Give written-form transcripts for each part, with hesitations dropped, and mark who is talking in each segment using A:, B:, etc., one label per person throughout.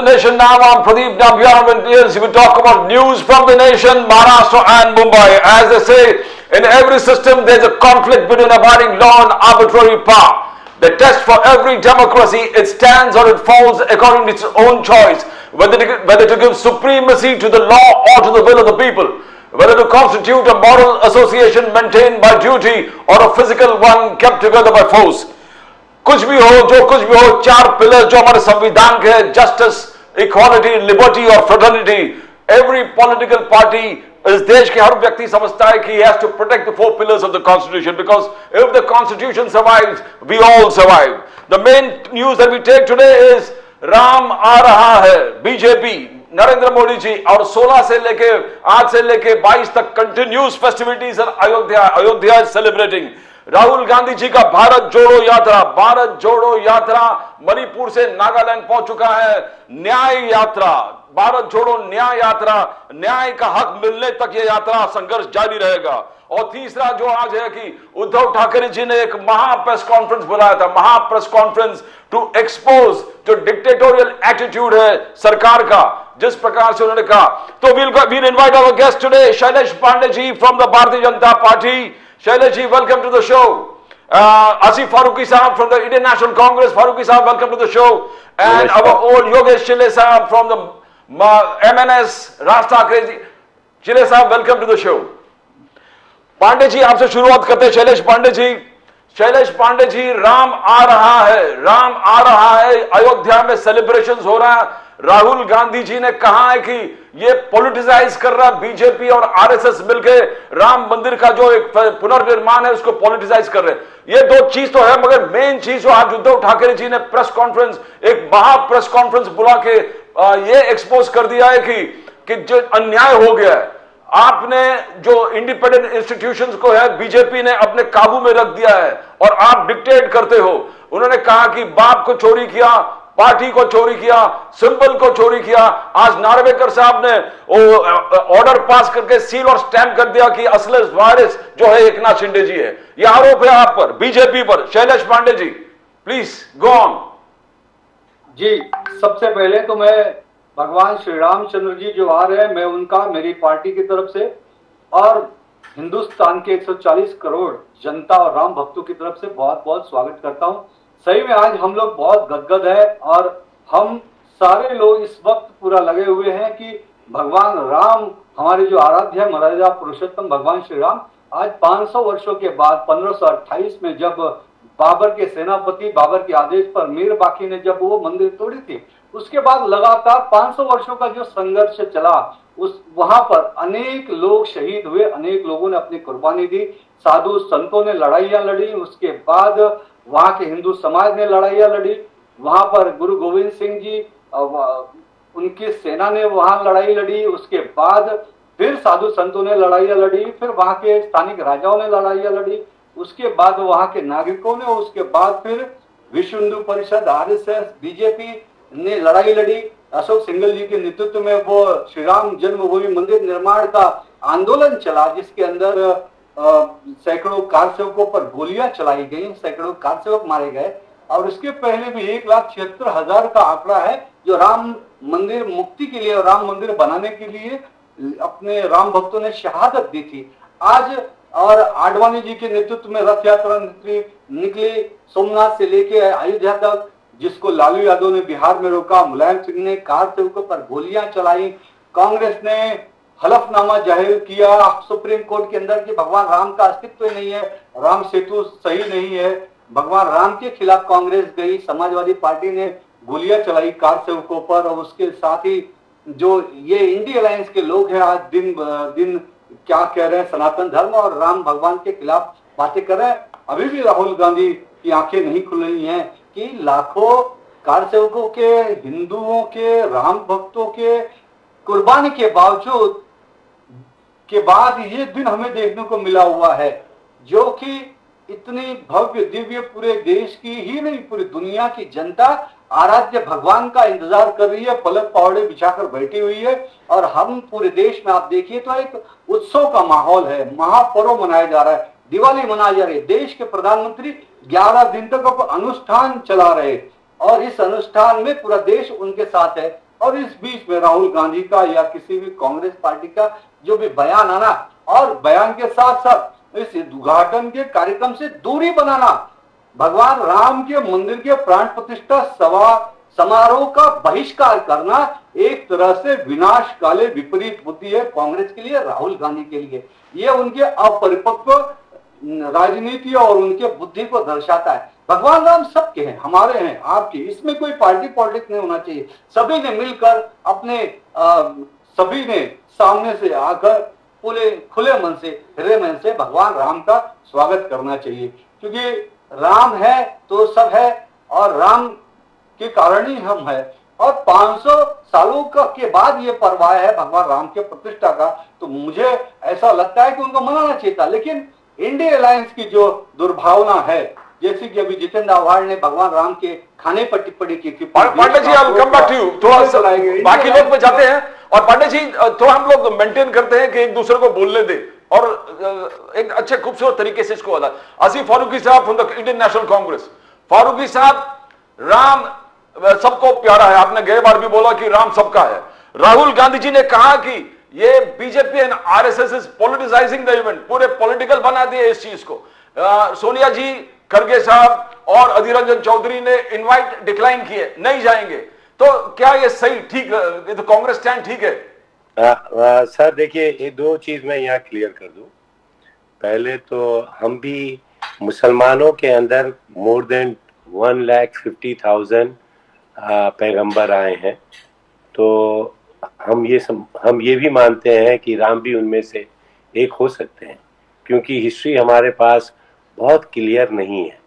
A: nation now. I'm Pradeep Nambiar, and yes, we talk about news from the nation, Maharashtra and Mumbai. As they say, in every system there's a conflict between abiding law and arbitrary power. The test for every democracy, it stands or it falls according to its own choice, whether to give supremacy to the law or to the will of the people, whether to constitute a moral association maintained by duty or a physical one kept together by force. कुछ भी हो, जो कुछ भी हो, चार pillar जो हमारे संविधान के हैं, जस्टिस, इक्वालिटी, लिबर्टी और फ्रेटर्निटी. एवरी पॉलिटिकल पार्टी, इस देश के हर व्यक्ति समझता है कि he has to protect the four pillars of the constitution, because if the constitution survives, we all survive. The main news that we take today is Ram आ रहा है. बीजेपी, नरेंद्र मोदी जी, और 16 से लेके आज से लेके 22 तक continuous festivities in Ayodhya is celebrating. Rahul Gandhi ji का भारत जोड़ो यात्रा मणिपुर से नागालैंड पहुंच चुका है. न्याय यात्रा, भारत जोड़ो न्याय यात्रा, न्याय का हक मिलने तक ये यात्रा संघर्ष जारी रहेगा. और तीसरा जो आज है कि उद्धव ठाकरे जी ने एक महा प्रेस कॉन्फ्रेंस बुलाया था, महा प्रेस कॉन्फ्रेंस टू एक्सपोज जो डिक्टेटोरियल एटीट्यूड है सरकार का, जिस प्रकार से उन्होंने कहा. तो we'll invite our guest today, Shailesh Pandey ji from the Bharatiya Janata Party. Shailesh ji, welcome to the show. Asif Faruqi Sahab from the Indian National Congress. Faruqi Sahab, welcome to the show. And our old Yogesh Chile Sahab from the MNS, Raj Thakre ji. Chile Sahab, welcome to the show. Pandey ji, आपसे शुरुआत करते हैं. शैलेश पांडे जी, राम आ रहा है, अयोध्या में celebrations हो रहा है. राहुल गांधी जी ने कहा है कि ये पॉलिटिसाइज कर रहा है बीजेपी और आरएसएस मिलकर, राम मंदिर का जो एक पुनर्निर्माण है उसको पॉलिटिसाइज कर रहे हैं. ये दो चीज तो है, मगर मेन चीज जो आज उद्धव ठाकरे जी ने प्रेस कॉन्फ्रेंस, एक महा प्रेस कॉन्फ्रेंस बुला के ये एक्सपोज कर दिया है कि जो अन्याय हो गया है. आपने जो इंडिपेंडेंट इंस्टीट्यूशंस को है बीजेपी ने अपने काबू में रख दिया है और आप डिक्टेट करते हो. उन्होंने कहा कि बाप को चोरी किया, पार्टी को चोरी किया, सिंबल को चोरी किया. आज नार्वेकर साहब ने ऑर्डर पास करके सील और स्टैंप कर दिया कि असली वारिस जो है एकनाथ शिंदे जी है. यह आरोप है आप पर, बीजेपी पर. Shailesh Pandey ji, please go on.
B: जी, सबसे पहले तो मैं भगवान श्री रामचंद्र जी जो आ रहे हैं, मैं उनका मेरी पार्टी की तरफ से और हिंदुस्तान के 140 करोड़ जनता और राम भक्तों की तरफ से बहुत बहुत स्वागत करता हूं. सही में आज हम लोग बहुत गदगद है और हम सारे लोग इस वक्त पूरा लगे हुए हैं कि भगवान राम, हमारे जो आराध्य है मर्यादा पुरुषोत्तम भगवान श्री राम, आज 500 वर्षों के बाद 1528 में जब बाबर के सेनापति बाबर के आदेश पर मीर बाकी ने जब वो मंदिर तोड़ी थी, उसके बाद लगातार 500 वर्षों का जो संघर्ष चला, उस वहां पर अनेक लोग शहीद हुए, अनेक लोगों ने अपनी कुर्बानी दी, साधु संतों ने लड़ाइयां लड़ी, उसके बाद वहां के हिंदू समाज ने लड़ाइयां लड़ी, वहां पर गुरु गोविंद सिंह जी उनकी सेना ने वहां लड़ाई लड़ी, उसके बाद फिर साधु संतों ने लड़ाइयां लड़ी, फिर वहां के स्थानिक राजाओं ने लड़ाइयां लड़ी, उसके बाद वहां के नागरिकों ने, उसके बाद फिर विश्व हिंदू परिषद, आरएसएस, बीजेपी ने लड़ाई लड़ी. अशोक सिंघल जी के नेतृत्व में वो श्री राम जन्मभूमि मंदिर निर्माण का आंदोलन चला, जिसके अंदर सैकड़ों कारसेवकों पर गोलियां चलाई गई, सैकड़ों कारसेवक मारे गए. और इसके पहले भी 1,76,000 का आंकड़ा है जो राम मंदिर मुक्ति के लिए और राम मंदिर बनाने के लिए अपने राम भक्तों ने शहादत दी थी. आज और आडवाणी जी के नेतृत्व में रथ यात्रा निकली सोमनाथ से लेके अयोध्या तक, जिसको लालू यादव ने बिहार में रोका, मुलायम सिंह ने कार सेवकों पर गोलियां चलाई, कांग्रेस ने हलफनामा जाहिर किया सुप्रीम कोर्ट के अंदर कि भगवान राम का अस्तित्व ही नहीं है, राम सेतु सही नहीं है, भगवान राम के खिलाफ कांग्रेस गई, समाजवादी पार्टी ने गोलियां चलाई कार सेवकों पर. और उसके साथ ही जो ये इंडिया अलायंस के लोग हैं आज दिन दिन क्या कह रहे हैं, सनातन धर्म और राम भगवान के खिलाफ बातें कर रहे हैं. अभी भी राहुल गांधी की आंखें नहीं खुल रही हैं कि लाखों कार सेवकों के, हिंदुओं के, राम भक्तों के कुर्बानी के बावजूद के बाद ये दिन हमें देखने को मिला हुआ है, जो कि इतनी भव्य दिव्य पूरे देश की ही नहीं पूरी दुनिया की जनता आराध्य भगवान का इंतजार कर रही है, पलक पौड़े बिछाकर बैठी हुई है. और हम पूरे देश में आप देखिए तो एक उत्सव का माहौल है, महापर्व मनाया जा रहा है, दिवाली मनाई जा रही है. देश के प्रधानमंत्री 11 दिन तक अनुष्ठान चला रहे और इस अनुष्ठान में पूरा देश उनके साथ है. और इस बीच में राहुल गांधी का या किसी भी कांग्रेस पार्टी का जो भी बयान आना और बयान के साथ साथ इस उद्घाटन के कार्यक्रम से दूरी बनाना, भगवान राम के मंदिर के प्राण प्रतिष्ठा समारोह का बहिष्कार करना एक तरह से विनाशकाले विपरीत बुद्धि है कांग्रेस के लिए, राहुल गांधी के लिए। ये उनके अपरिपक्व राजनीति और उनके बुद्धि को दर्शाता है। भगवान राम सबके हैं, हमारे हैं, आपके, इसमें कोई पार्टी पॉलिटिक्स नहीं होना चाहिए। सभी ने मिलकर अपने सभी ने सामने से आकर खुले मन से, हृदय मन से भगवान राम का स्वागत करना चाहिए, क्योंकि राम है तो सब है और राम के कारण ही हम है। और 500 सालों के बाद ये पर्व आया है भगवान राम के प्रतिष्ठा का, तो मुझे ऐसा लगता है कि उनको मनाना चाहिए था। लेकिन इंडिया अलायंस की जो दुर्भावना है, जैसे कि अभी जितेंद्र आव्हाड ने भगवान राम के खाने पर टिप्पणी की थी।
A: Pandey ji, I'll come back to you। थोड़ा बाकी लोग पे जाते हैं और पांडे जी तो हम लोग मेंटेन करते हैं कि एक दूसरे को बोलने दे और एक अच्छे खूबसूरत तरीके से इसको अदा। आसिफ फारूकी साहब फ्रॉम द इंडियन नेशनल कांग्रेस। फारूकी साहब, राम सबको प्यारा है, आपने गए बार भी बोला कि राम सबका है। राहुल गांधी जी ने कहा कि ये BJP and RSS is politicising the event, पूरे पॉलिटिकल बना दिए इस चीज को। सोनिया जी, खड़गे साहब और अधीर रंजन चौधरी ने इनवाइट डिक्लाइन किए, नहीं जाएंगे। तो क्या ये सही, ठीक, ये तो कांग्रेस स्टैंड ठीक है?
C: सर देखिए, ये दो चीज मैं यहाँ क्लियर कर दूं। पहले तो हम भी मुसलमानों के अंदर मोर देन 1,50,000 पैगंबर आए हैं, तो हम ये भी मानते हैं कि राम भी उनमें से एक हो सकते हैं, क्योंकि हिस्ट्री हमारे पास बहुत क्लियर नहीं है,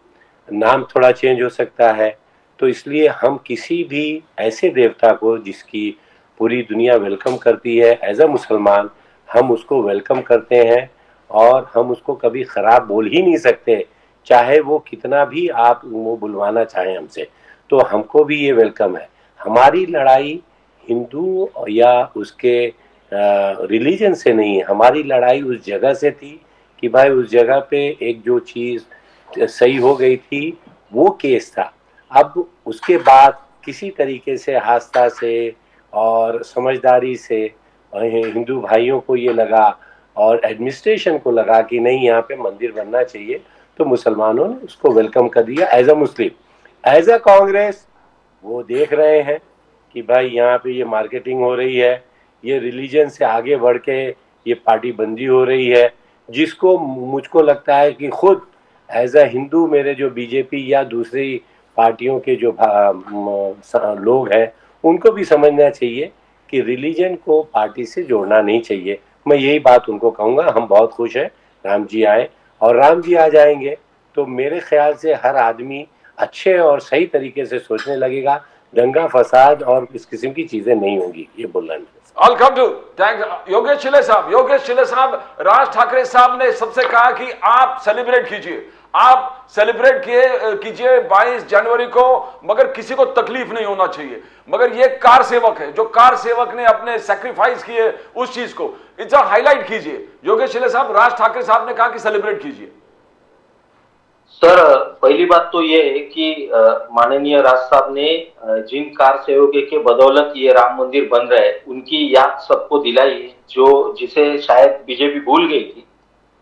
C: नाम थोड़ा चेंज हो सकता है। तो इसलिए हम किसी भी ऐसे देवता को जिसकी पूरी दुनिया वेलकम करती है, एज अ मुसलमान हम उसको वेलकम करते हैं और हम उसको कभी ख़राब बोल ही नहीं सकते, चाहे वो कितना भी आप वो बुलवाना चाहें हमसे। तो हमको भी ये वेलकम है। हमारी लड़ाई हिंदू या उसके रिलीजन से नहीं, हमारी लड़ाई उस जगह से थी कि भाई उस जगह पे एक जो चीज़ सही हो गई थी वो केस था। अब उसके बाद किसी तरीके से आस्था से और समझदारी से हिंदू भाइयों को ये लगा और एडमिनिस्ट्रेशन को लगा कि नहीं, यहाँ पे मंदिर बनना चाहिए, तो मुसलमानों ने उसको वेलकम कर दिया as a Muslim. As a Congress वो देख रहे हैं कि भाई यहाँ पे ये मार्केटिंग हो रही है, ये रिलीजन से आगे बढ़ के ये पार्टी बंदी हो रही है, जिसको मुझको लगता है कि खुद एज अ हिंदू मेरे जो बीजेपी या दूसरी पार्टियों के जो लोग हैं उनको भी समझना चाहिए कि रिलीजन को पार्टी से जोड़ना नहीं चाहिए। मैं यही बात उनको कहूँगा। हम बहुत खुश हैं राम जी आए, और राम जी आ जाएंगे तो मेरे ख्याल से हर आदमी अच्छे और सही तरीके से सोचने लगेगा, दंगा फसाद और इस किस्म की चीजें नहीं होंगी। ये बोलना है।
A: I'll come to thanks Yogesh चिले साहब। योगेश चिले साहब, राज ठाकरे साहब ने सबसे कहा कि आप सेलिब्रेट कीजिए, आप सेलिब्रेट कीजिए 22 जनवरी को, मगर किसी को तकलीफ नहीं होना चाहिए। मगर ये कार सेवक है, जो कार सेवक ने अपने सैक्रिफाइस किए उस चीज को इतना हाईलाइट कीजिए। योगेश चिले साहब, राज ठाकरे साहब ने कहा कि सेलिब्रेट कीजिए।
D: सर, पहली बात तो ये है कि माननीय राज साहब ने जिन कार सेवकों के बदौलत ये राम मंदिर बन रहा है उनकी याद सबको दिलाई, जो जिसे शायद बीजेपी भूल गई थी।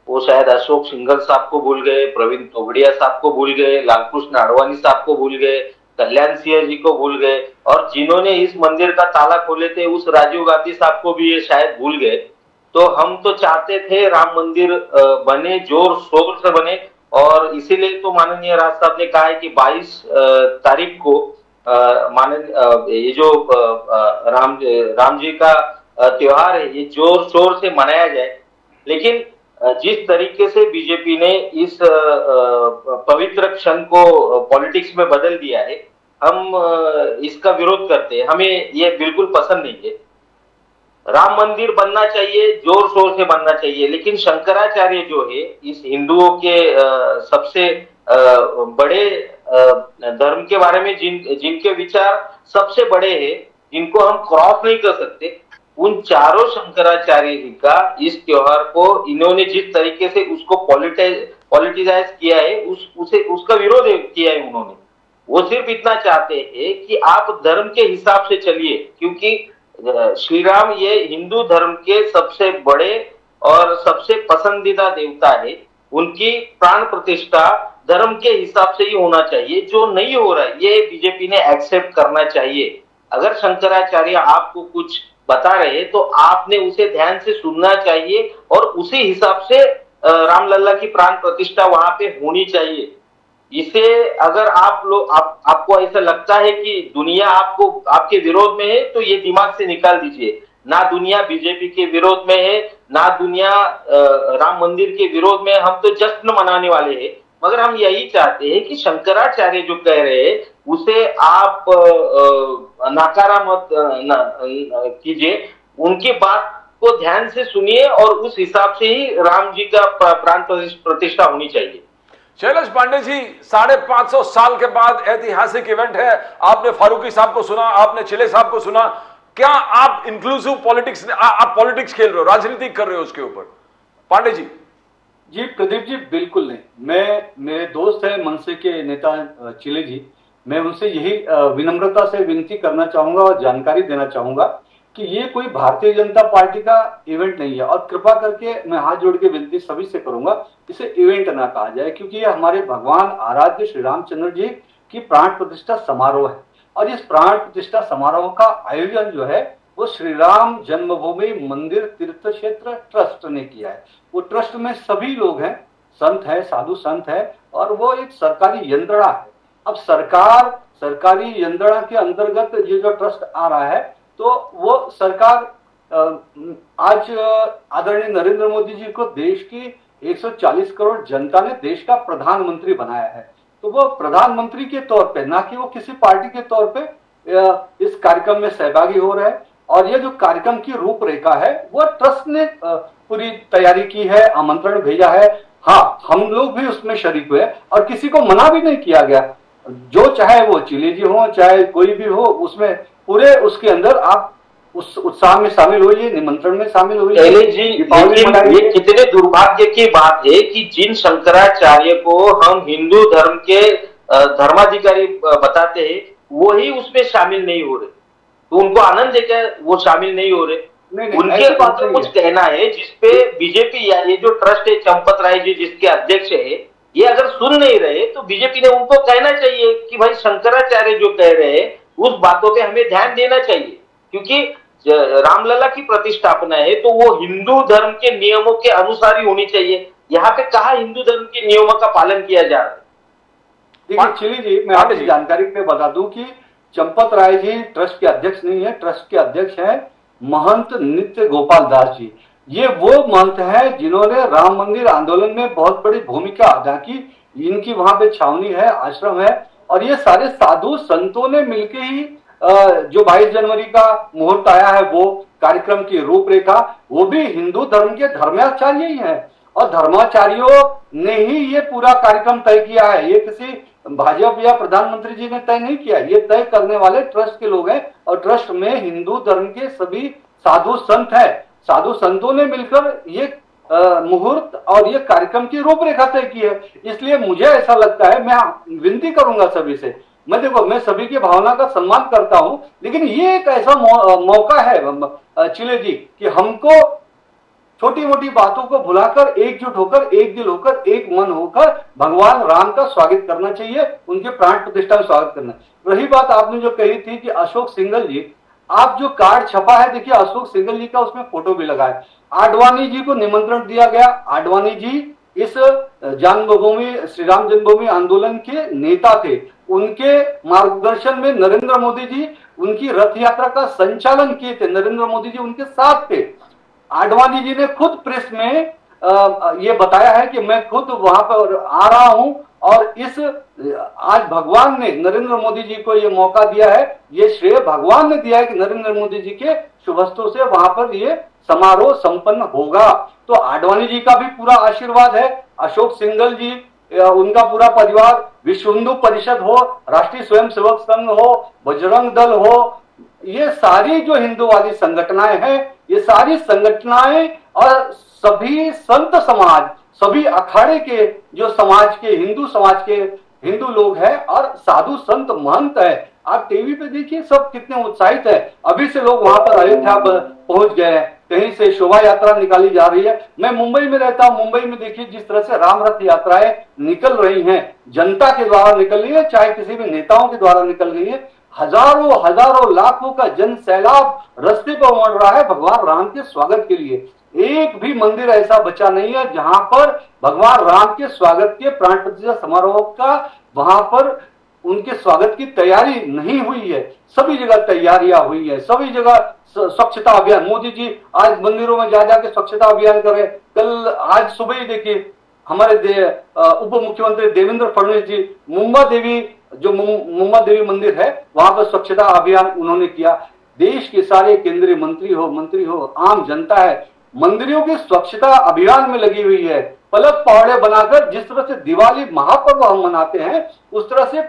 D: वो शायद अशोक सिंघल साहब को भूल गए, प्रवीण तोगड़िया साहब को भूल गए, लालकृष्ण आडवाणी साहब को भूल गए, कल्याण सिंह जी को भूल गए, और जिन्होंने इस मंदिर का ताला खोले थे उस राजीव गांधी साहब को भी ये शायद भूल गए। तो हम तो चाहते थे राम मंदिर बने, जोर शोर से बने, और इसीलिए तो माननीय राज साहब ने कहा है कि 22 तारीख को ये जो राम जी का त्योहार है ये जोर शोर से मनाया जाए। लेकिन जिस तरीके से बीजेपी ने इस पवित्र क्षण को पॉलिटिक्स में बदल दिया है, हम इसका विरोध करते हैं। हमें ये बिल्कुल पसंद नहीं है। राम मंदिर बनना चाहिए, जोर शोर से बनना चाहिए, लेकिन शंकराचार्य जो है इस हिंदुओं के सबसे बड़े धर्म के बारे में जिनके विचार सबसे बड़े हैं, जिनको हम क्रॉस नहीं कर सकते, उन चारों शंकराचार्य जी का इस त्योहार को इन्होंने जिस तरीके से उसको पॉलिटिसाइज किया है उसका विरोध किया है उन्होंने। वो सिर्फ इतना चाहते हैं कि आप धर्म के हिसाब से चलिए, क्योंकि श्री राम ये हिंदू धर्म के सबसे बड़े और सबसे पसंदीदा देवता है। उनकी प्राण प्रतिष्ठा धर्म के हिसाब से ही होना चाहिए। जो नहीं हो रहा है ये बीजेपी ने एक्सेप्ट करना चाहिए। अगर शंकराचार्य आपको कुछ बता रहे हैं तो आपने उसे ध्यान से सुनना चाहिए और उसी हिसाब से रामलला की प्राण प्रतिष्ठा वहां पे होनी चाहिए। इसे अगर आपको ऐसा लगता है कि दुनिया आपको आपके विरोध में है तो ये दिमाग से निकाल दीजिए। ना दुनिया बीजेपी के विरोध में है, ना दुनिया राम मंदिर के विरोध में। हम तो जश्न मनाने वाले हैं, मगर हम यही चाहते हैं कि शंकराचार्य जो कह रहे हैं उसे आप नकारा मत कीजिए। उनकी बात को ध्यान से सुनिए और उस हिसाब से ही राम जी का प्राण प्रतिष्ठा होनी चाहिए।
A: शैलेश पांडे जी, 550 साल के बाद ऐतिहासिक इवेंट है। आपने फारूकी साहब को सुना, आपने चिले साहब को सुना। क्या आप इंक्लूसिव पॉलिटिक्स, आप पॉलिटिक्स खेल रहे हो, राजनीति कर रहे हो उसके ऊपर? पांडे जी।
B: जी प्रदीप जी, बिल्कुल नहीं। मेरे दोस्त है मनसे के नेता चिले जी, मैं उनसे यही विनम्रता से विनती करना चाहूंगा और जानकारी देना चाहूंगा कि ये कोई भारतीय जनता पार्टी का इवेंट नहीं है। और कृपा करके मैं हाथ जोड़ के विनती सभी से करूंगा, इसे इवेंट ना कहा जाए, क्योंकि ये हमारे भगवान आराध्य श्री रामचंद्र जी की प्राण प्रतिष्ठा समारोह है। और इस प्राण प्रतिष्ठा समारोह का आयोजन जो है वो श्री राम जन्मभूमि मंदिर तीर्थ क्षेत्र ट्रस्ट ने किया है। वो ट्रस्ट में सभी लोग हैं, संत है, साधु संत है, और वो एक सरकारी यंत्रणा है। अब सरकारी यंत्रणा के अंतर्गत ये जो ट्रस्ट आ रहा है, तो वो सरकार आज आदरणीय नरेंद्र मोदी जी को देश की 140 करोड़ जनता ने देश का प्रधानमंत्री बनाया है। तो वो प्रधानमंत्री के तौर पे, ना कि वो किसी पार्टी के तौर पे इस कार्यक्रम में सहभागी हो रहे हैं। और ये जो कार्यक्रम की रूपरेखा है वो ट्रस्ट ने पूरी तैयारी की है, आमंत्रण भेजा है। हाँ, हम लोग भी उसमें शरीक हुए और किसी को मना भी नहीं किया गया। जो चाहे वो चिले जी हो, चाहे कोई भी हो, उसमें पूरे उसके अंदर आप उस उत्साह में शामिल होइए, निमंत्रण में शामिल होइए।
D: जी, ये कितने दुर्भाग्य की बात है कि जिन शंकराचार्य को हम हिंदू धर्म के धर्माधिकारी बताते हैं वही उसमें शामिल नहीं हो रहे। तो उनको आनंद देकर वो शामिल नहीं हो रहे। उनके पास कुछ कहना है जिसपे बीजेपी या ये जो ट्रस्ट है चंपत राय जी जिसके अध्यक्ष है, ये अगर सुन नहीं रहे तो बीजेपी ने उनको कहना चाहिए कि भाई शंकराचार्य जो कह रहे हैं उस बातों पे हमें ध्यान देना चाहिए, क्योंकि रामलला की प्रतिष्ठापना है तो वो हिंदू धर्म के नियमों के अनुसार ही होनी चाहिए। यहाँ पे कहा हिंदू धर्म के नियमों का पालन किया जा रहा है।
B: देखिए चिली जी, मैं आपकी जानकारी पे बता दूं कि चंपत राय जी ट्रस्ट के अध्यक्ष नहीं है। ट्रस्ट के अध्यक्ष हैं महंत नित्य गोपाल दास जी। ये वो महंत है जिन्होंने राम मंदिर आंदोलन में बहुत बड़ी भूमिका अदा की। इनकी वहां पे छावनी है, आश्रम है, और ये सारे साधु संतों ने मिलकर ही जो 22 जनवरी का मुहूर्त आया है वो कार्यक्रम की रूपरेखा, वो भी हिंदू धर्म के धर्माचार्य ही है। और धर्माचार्यों ने ही ये पूरा कार्यक्रम तय किया है। ये किसी भाजपा या प्रधानमंत्री जी ने तय नहीं किया, ये तय करने वाले ट्रस्ट के लोग हैं। और ट्रस्ट में हिंदू धर्म के सभी साधु संत हैं। साधु संतों ने मिलकर ये मुहूर्त और ये कार्यक्रम की रूपरेखा तय की है। इसलिए मुझे ऐसा लगता है, मैं विनती करूंगा सभी से, मैं सभी की भावना का सम्मान करता हूं, लेकिन ये एक ऐसा मौका है चिले जी कि हमको छोटी मोटी बातों को भुलाकर एकजुट होकर, एक दिल होकर, एक मन होकर भगवान राम का स्वागत करना चाहिए, उनके प्राण प्रतिष्ठा में स्वागत करना। रही बात आपने जो कही थी कि अशोक सिंघल जी, आप जो कार्ड छपा है, देखिए अशोक सिंघल जी का उसमें फोटो भी लगा है। आडवाणी जी को निमंत्रण दिया गया। आडवाणी जी इस जन्मभूमि श्री राम जन्मभूमि आंदोलन के नेता थे। उनके मार्गदर्शन में नरेंद्र मोदी जी उनकी रथ यात्रा का संचालन किए थे। नरेंद्र मोदी जी उनके साथ थे। आडवाणी जी ने खुद प्रेस में ये बताया है कि मैं खुद वहां पर आ रहा हूं और इस आज भगवान ने नरेंद्र मोदी जी को ये मौका दिया है, ये श्रेय भगवान ने दिया है कि नरेंद्र मोदी जी के शुभस्तों से वहां पर ये समारोह संपन्न होगा। तो आडवाणी जी का भी पूरा आशीर्वाद है। अशोक सिंघल जी, उनका पूरा परिवार, विश्व हिंदू परिषद हो, राष्ट्रीय स्वयंसेवक संघ हो, बजरंग दल हो, ये सारी जो हिंदूवादी संगठनाएं हैं, ये सारी संगठनाएं और सभी संत समाज, सभी अखाड़े के जो समाज के, हिंदू समाज के हिंदू लोग हैं और साधु संत महंत है। आप टीवी पे देखिए सब कितने उत्साहित है। अभी से लोग वहां पर अयोध्या पहुंच गए हैं, कहीं से शोभा यात्रा निकाली जा रही है। मैं मुंबई में रहता हूं, मुंबई में देखिए जिस तरह से राम रथ यात्राएं निकल रही हैं, जनता के द्वारा निकल रही है, चाहे किसी भी नेताओं के द्वारा निकल रही है। हजारों हजारों लाखों का जन सैलाब रास्ते पर उमड़ रहा है भगवान राम के स्वागत के लिए। एक भी मंदिर ऐसा बचा नहीं है जहां पर भगवान राम के स्वागत के प्राण प्रतिष्ठा समारोह का वहां पर उनके स्वागत की तैयारी नहीं हुई है। सभी जगह तैयारियां हुई है, सभी जगह स्वच्छता अभियान, मोदी जी आज मंदिरों में जा जाके स्वच्छता अभियान कर रहे। कल आज सुबह ही देखिए हमारे उप मुख्यमंत्री देवेंद्र फडणवीस जी मुंबा देवी, जो मुंबा देवी मंदिर है वहां पर स्वच्छता अभियान उन्होंने किया। देश के सारे केंद्रीय मंत्री हो, आम जनता है, मंदिरों की स्वच्छता अभियान में लगी हुई है। पलक पहाड़े बनाकर जिस तरह से दिवाली महापर्व हम मनाते हैं, उस तरह से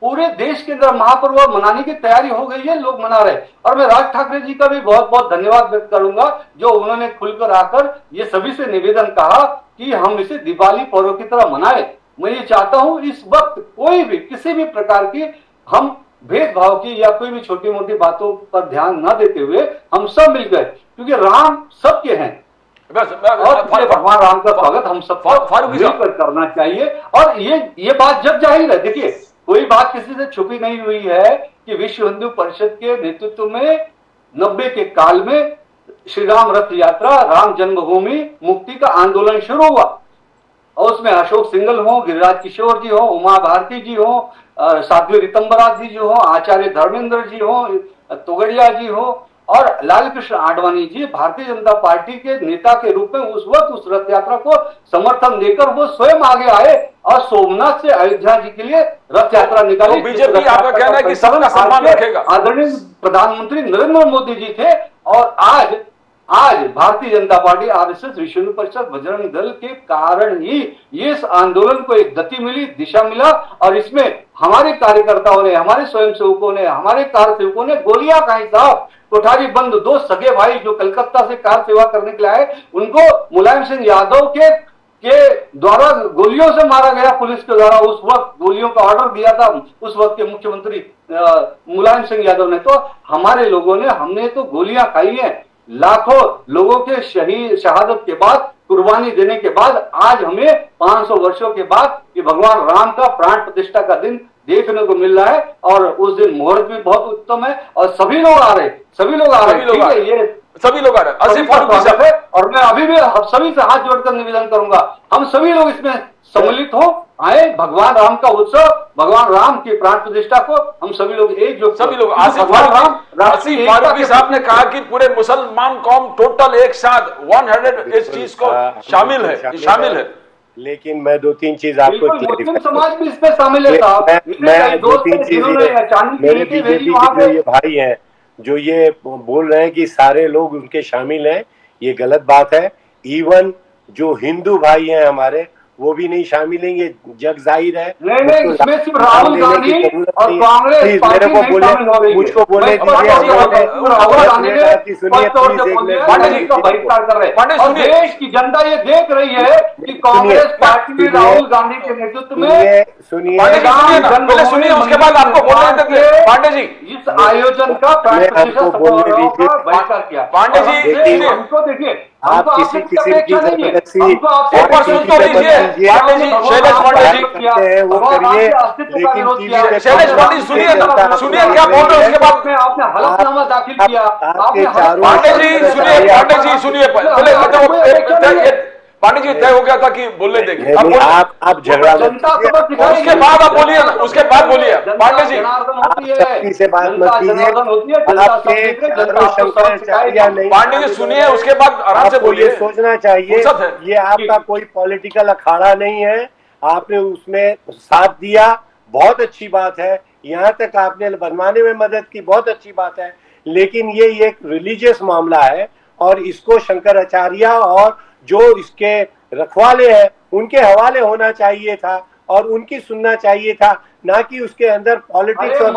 B: पूरे देश के अंदर महापर्व मनाने की तैयारी हो गई है, लोग मना रहे। और मैं राज ठाकरे जी का भी बहुत बहुत धन्यवाद व्यक्त करूंगा, जो उन्होंने खुलकर आकर ये सभी से निवेदन कहा कि हम इसे दिवाली पर्व की तरह मनाए। मैं ये चाहता हूं इस वक्त कोई भी किसी भी प्रकार की हम भेदभाव की या कोई भी छोटी मोटी बातों पर ध्यान न देते हुए हम सब मिलकर, क्योंकि राम सबके हैं और भगवान राम का स्वागत हम सबको मिलकर करना चाहिए। और ये बात जब जाहिर है, देखिए कोई बात किसी से छुपी नहीं हुई है कि विश्व हिंदू परिषद के नेतृत्व में 90 के काल में श्री राम रथ यात्रा, राम जन्मभूमि मुक्ति का आंदोलन शुरू हुआ और उसमें अशोक सिंघल हो, गिरिराज किशोर जी हो, उमा भारती जी हो, साध्वी रितंबरा जी जो हो, आचार्य धर्मेंद्र जी हो, तोगड़िया जी हो और लाल कृष्ण आडवाणी जी भारतीय जनता पार्टी के नेता के रूप में उस वक्त उस रथ यात्रा को समर्थन देकर वो स्वयं आगे आए और सोमनाथ से अयोध्या जी के लिए रथ यात्रा निकाली।
A: तो बीजेपी आपका कहना है कि सबका सम्मान रखेगा।
B: आदरणीय प्रधानमंत्री नरेंद्र मोदी जी थे और आज भारतीय जनता पार्टी, आरएसएस, विश्व हिंदू परिषद, बजरंग दल के कारण ही ये इस आंदोलन को एक गति मिली, दिशा मिला। और इसमें हमारे कार्यकर्ताओं ने, हमारे स्वयंसेवकों ने, हमारे कार सेवकों ने गोलियां खाई साहब। कोठारी बंद, दो सगे भाई जो कलकत्ता से कार सेवा करने के लिए आए, उनको मुलायम सिंह यादव के द्वारा गोलियों से मारा गया पुलिस के द्वारा। उस वक्त गोलियों का ऑर्डर दिया था उस वक्त के मुख्यमंत्री मुलायम सिंह यादव ने। तो हमारे लोगों ने, हमने तो गोलियां खाई हैं। लाखों लोगों के शहादत के बाद, कुर्बानी देने के बाद आज हमें 500 वर्षों के बाद ये भगवान राम का प्राण प्रतिष्ठा का दिन देखने को मिल रहा है। और उस दिन मुहूर्त भी बहुत उत्तम है और सभी लोग आ रहे हैं।
A: सभी लोग आ रहे हैं।
B: और मैं अभी भी सभी से हाथ जोड़कर निवेदन करूंगा, हम सभी लोग इसमें सम्मिलित हो, आए भगवान राम का उत्सव, भगवान राम की प्राण प्रतिष्ठा को हम सभी लोग एकजुट,
A: सभी लोग। आसिफ फारूकी साहब ने कहा कि पूरे मुसलमान कौम टोटल एक साथ 100 इस चीज को शामिल है।
C: लेकिन मैं 2-3 चीज आपको
B: मुस्लिम समाज भी इसमें शामिल है साहब।
C: मैं 2-3 चीज, मेरे बीजेपी के जो ये भाई हैं जो ये बोल रहे हैं कि सारे लोग उनके शामिल हैं, ये गलत बात है। इवन जो हिंदू भाई हैं हमारे, वो भी नहीं शामिल हैं, ये जग जाहिर है।
B: नहीं, इसमें सिर्फ राहुल गांधी और कांग्रेस पार्टी नहीं शामिल हो रही है।
C: मुझको बोलने
B: दीजिए। देश की जनता ये देख रही है कि कांग्रेस पार्टी में राहुल गांधी के नेतृत्व में,
A: सुनिए उसके बाद आपको बोलने देंगे। पांडे जी,
B: इस आयोजन का बहिष्कार किया।
A: पांडे जी,
B: हमको देखिए,
C: आप किसी की
A: शैलेश पांडे जी,
C: वो करिए, लेकिन
A: शैलेश पांडे सुनिए क्या बोल रहे हैं। उसके बाद
B: में आपने हलफनामा दाखिल किया।
A: पांडे जी सुनिए, पांडे जी तय हो गया था कि बोलने देंगे।
C: आप झगड़ा
A: उसके बाद आप बोलिए, उसके बाद बोलिए पांडे जी।
C: से बात मत कीजिए,
A: पांडे जी सुनिए, उसके बाद आराम से बोलिए।
C: सोचना चाहिए, ये आपका कोई पॉलिटिकल अखाड़ा नहीं है। आपने उसमें साथ दिया, बहुत अच्छी बात है। यहाँ तक आपने बनवाने में मदद की, बहुत अच्छी बात है। लेकिन ये एक रिलीजियस मामला है और इसको शंकराचार्य और जो इसके रखवाले हैं उनके हवाले होना चाहिए था और उनकी सुनना चाहिए था, ना कि उसके अंदर पॉलिटिक्स और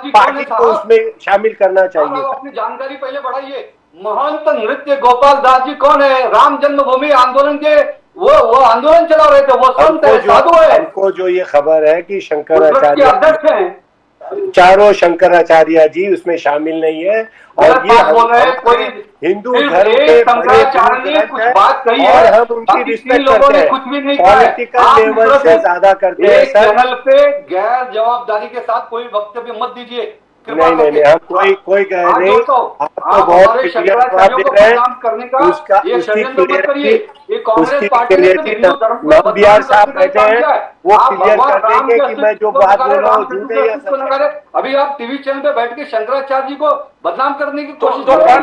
C: पार्टी को उसमें शामिल करना चाहिए।
B: अपनी जानकारी पहले बढ़ाइए। महंत नृत्य गोपाल दास जी कौन है? राम जन्मभूमि आंदोलन के वो आंदोलन चला रहे थे, वो संत है, साधु है,
C: हमको जो ये खबर है कि
B: अध्यक्ष
C: शंकराचार्य
B: हैं,
C: चारों शंकराचार्य जी उसमें शामिल नहीं है। और ये
B: बोल रहे हैं कोई
C: हिंदू धर्म के
B: शंकराचार्य ने कुछ बात कही है
C: और हम उनकी रिस्पेक्ट करते हैं,
B: कुछ भी नहीं कहा है।
C: पॉलिटिकल लेवल से ज्यादा करते हैं सर।
B: चैनल पे गैर जवाबदारी के साथ कोई वक्तव्य मत दीजिए।
C: नहीं, हम कोई कह नहीं, आप तो बहुत क्लियर जवाब दे रहे हैं। उसका उसकी क्लियरिटी नंबियार साहब बैठे हैं, वो क्लियर कर देंगे कि मैं जो बात बोल रहा हूँ झूठ है या सच है।
B: अभी आप टीवी चैनल पे बैठ के शंकराचार्य जी को बदनाम करने की कोशिश
C: नंबियार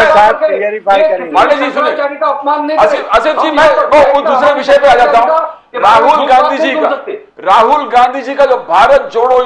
C: साहब क्लियरिफाई करेंगे।
A: शंकराचार्य का अपमान नहीं। आसिफ जी, मैं दूसरे विषय पे आ जाता हूँ। राहुल गांधी जी का जो भारत जोड़ो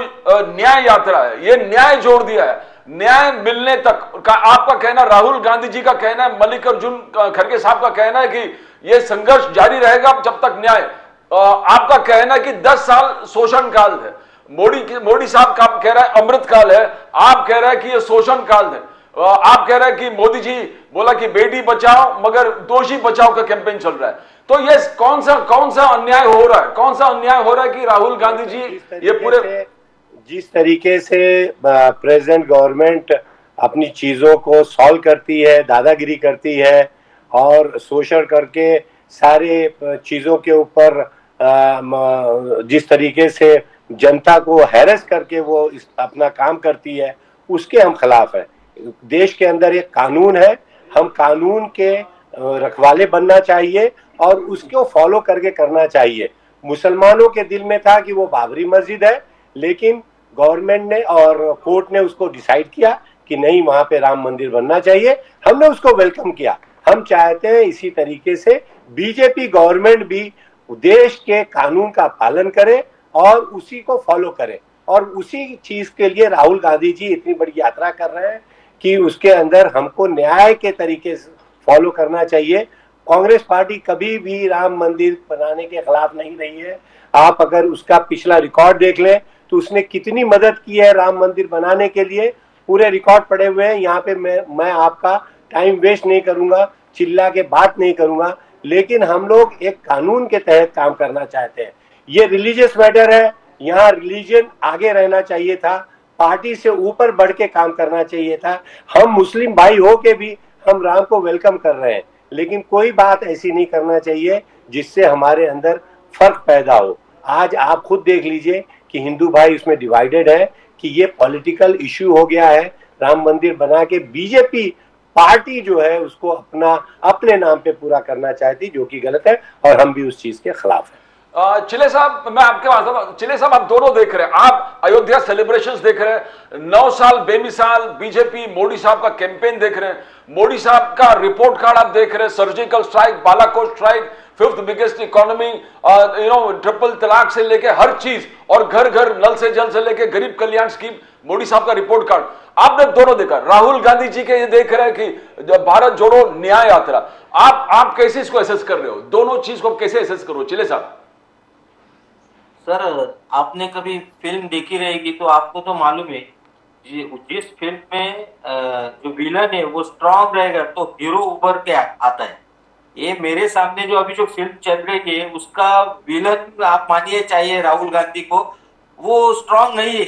A: न्याय यात्रा है, ये न्याय जोड़ दिया है। न्याय मिलने तक का आपका कहना, राहुल गांधी जी का कहना है, मल्लिकार्जुन खड़गे साहब का कहना है कि ये संघर्ष जारी रहेगा जब तक न्याय। आपका कहना है कि 10 साल शोषण काल है। मोदी साहब का कह रहा है अमृत काल है, आप कह रहे हैं कि ये शोषण काल है। आप कह रहे हैं कि मोदी जी बोला कि बेटी बचाओ मगर दोषी बचाओ का कैंपेन चल रहा है। तो ये कौन सा अन्याय हो रहा है, कौन सा अन्याय हो रहा है कि राहुल गांधी जी ये पूरे
C: जिस तरीके से प्रेजेंट गवर्नमेंट अपनी चीजों को सॉल्व करती है, दादागिरी करती है और शोषण करके सारे चीजों के ऊपर जिस तरीके से जनता को हैरेस करके वो अपना काम करती है, उसके हम खिलाफ हैं। देश के अंदर एक कानून है, हम कानून के रखवाले बनना चाहिए और उसको फॉलो करके करना चाहिए। मुसलमानों के दिल में था कि वो बाबरी मस्जिद है, लेकिन गवर्नमेंट ने और कोर्ट ने उसको डिसाइड किया कि नहीं, वहां पे राम मंदिर बनना चाहिए। हमने उसको वेलकम किया। हम चाहते हैं इसी तरीके से बीजेपी गवर्नमेंट भी देश के कानून का पालन करे और उसी को फॉलो करे। और उसी चीज के लिए राहुल गांधी जी इतनी बड़ी यात्रा कर रहे हैं कि उसके अंदर हमको न्याय के तरीके से फॉलो करना चाहिए। कांग्रेस पार्टी कभी भी राम मंदिर बनाने के खिलाफ नहीं रही है। आप अगर उसका पिछला रिकॉर्ड देख लें तो उसने कितनी मदद की है राम मंदिर बनाने के लिए, पूरे रिकॉर्ड पड़े हुए हैं। यहाँ पे मैं आपका टाइम वेस्ट नहीं करूंगा, चिल्ला के बात नहीं करूंगा, लेकिन हम लोग एक कानून के तहत काम करना चाहते हैं। ये रिलीजियस मैटर है, यहाँ रिलीजन आगे रहना चाहिए था, पार्टी से ऊपर बढ़ के काम करना चाहिए था। हम मुस्लिम भाई हो के भी हम राम को वेलकम कर रहे हैं, लेकिन कोई बात ऐसी नहीं करना चाहिए जिससे हमारे अंदर फर्क पैदा हो। आज आप खुद देख लीजिए कि हिंदू भाई उसमें डिवाइडेड है कि ये पॉलिटिकल इश्यू हो गया है। राम मंदिर बना के बीजेपी पार्टी जो है उसको अपने नाम पे पूरा करना चाहती, जो कि गलत है और हम भी उस चीज के खिलाफ है।
A: चिले साहब, मैं आपके पास, चिले साहब, आप दोनों देख रहे हैं, आप अयोध्या सेलिब्रेशंस देख रहे हैं, 9 साल बेमिसाल बीजेपी मोदी साहब का कैंपेन देख रहे हैं, मोदी साहब का रिपोर्ट कार्ड आप देख रहे हैं, surgical strike, Balakot strike, 5th biggest economy, triple तलाक से लेके हर चीज, और घर घर नल से जल से लेके गरीब कल्याण स्कीम, मोदी साहब का रिपोर्ट कार्ड आपने दोनों देखा। राहुल गांधी जी के ये देख रहे हैं कि भारत जोड़ो न्याय यात्रा, आप कैसे इसको एसेस कर रहे हो? दोनों चीज को कैसे एसेस करो चिले साहब?
E: सर, आपने कभी फिल्म देखी रहेगी तो आपको तो मालूम है, जिस फिल्म में जो विलन है वो स्ट्रांग रहेगा तो हीरो उभर के आता है। ये मेरे सामने जो अभी जो फिल्म चल रही है उसका विलन आप मानिए चाहिए राहुल गांधी को, वो स्ट्रांग नहीं है।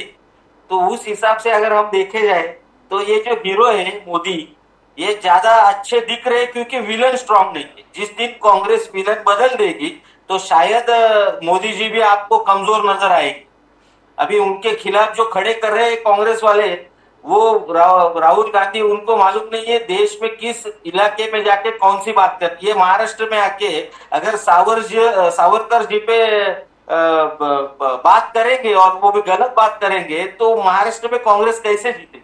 E: तो उस हिसाब से अगर हम देखे जाए तो ये जो हीरो है मोदी, ये ज्यादा अच्छे दिख रहे क्योंकि विलन स्ट्रांग नहीं है। जिस दिन कांग्रेस विलन बदल देगी तो शायद मोदी जी भी आपको कमजोर नजर आएगी। अभी उनके खिलाफ जो खड़े कर रहे हैं कांग्रेस वाले, वो राहुल गांधी, उनको मालूम नहीं है देश में किस इलाके में जाके कौन सी बात करती है। महाराष्ट्र में आके अगर सावरकर जी पे बात करेंगे और वो भी गलत बात करेंगे तो महाराष्ट्र में कांग्रेस कैसे जीते?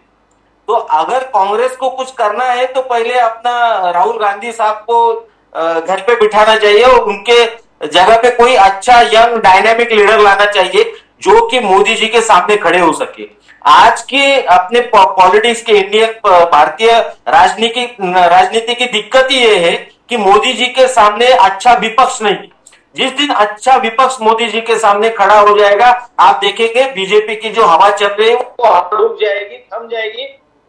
E: तो अगर कांग्रेस को कुछ करना है तो पहले अपना राहुल गांधी साहब को घर पे बिठाना चाहिए और उनके जगह पे कोई अच्छा यंग डायनामिक लीडर लाना चाहिए जो कि मोदी जी के सामने खड़े हो सके। आज के अपने पॉलिटिक्स के इंडियन भारतीय राजनीति की दिक्कत ये है कि मोदी जी के सामने अच्छा विपक्ष नहीं। जिस दिन अच्छा विपक्ष मोदी जी के सामने खड़ा हो जाएगा, आप देखेंगे बीजेपी की जो हवा चल रही है वो रुक जाएगी, थम जाएगी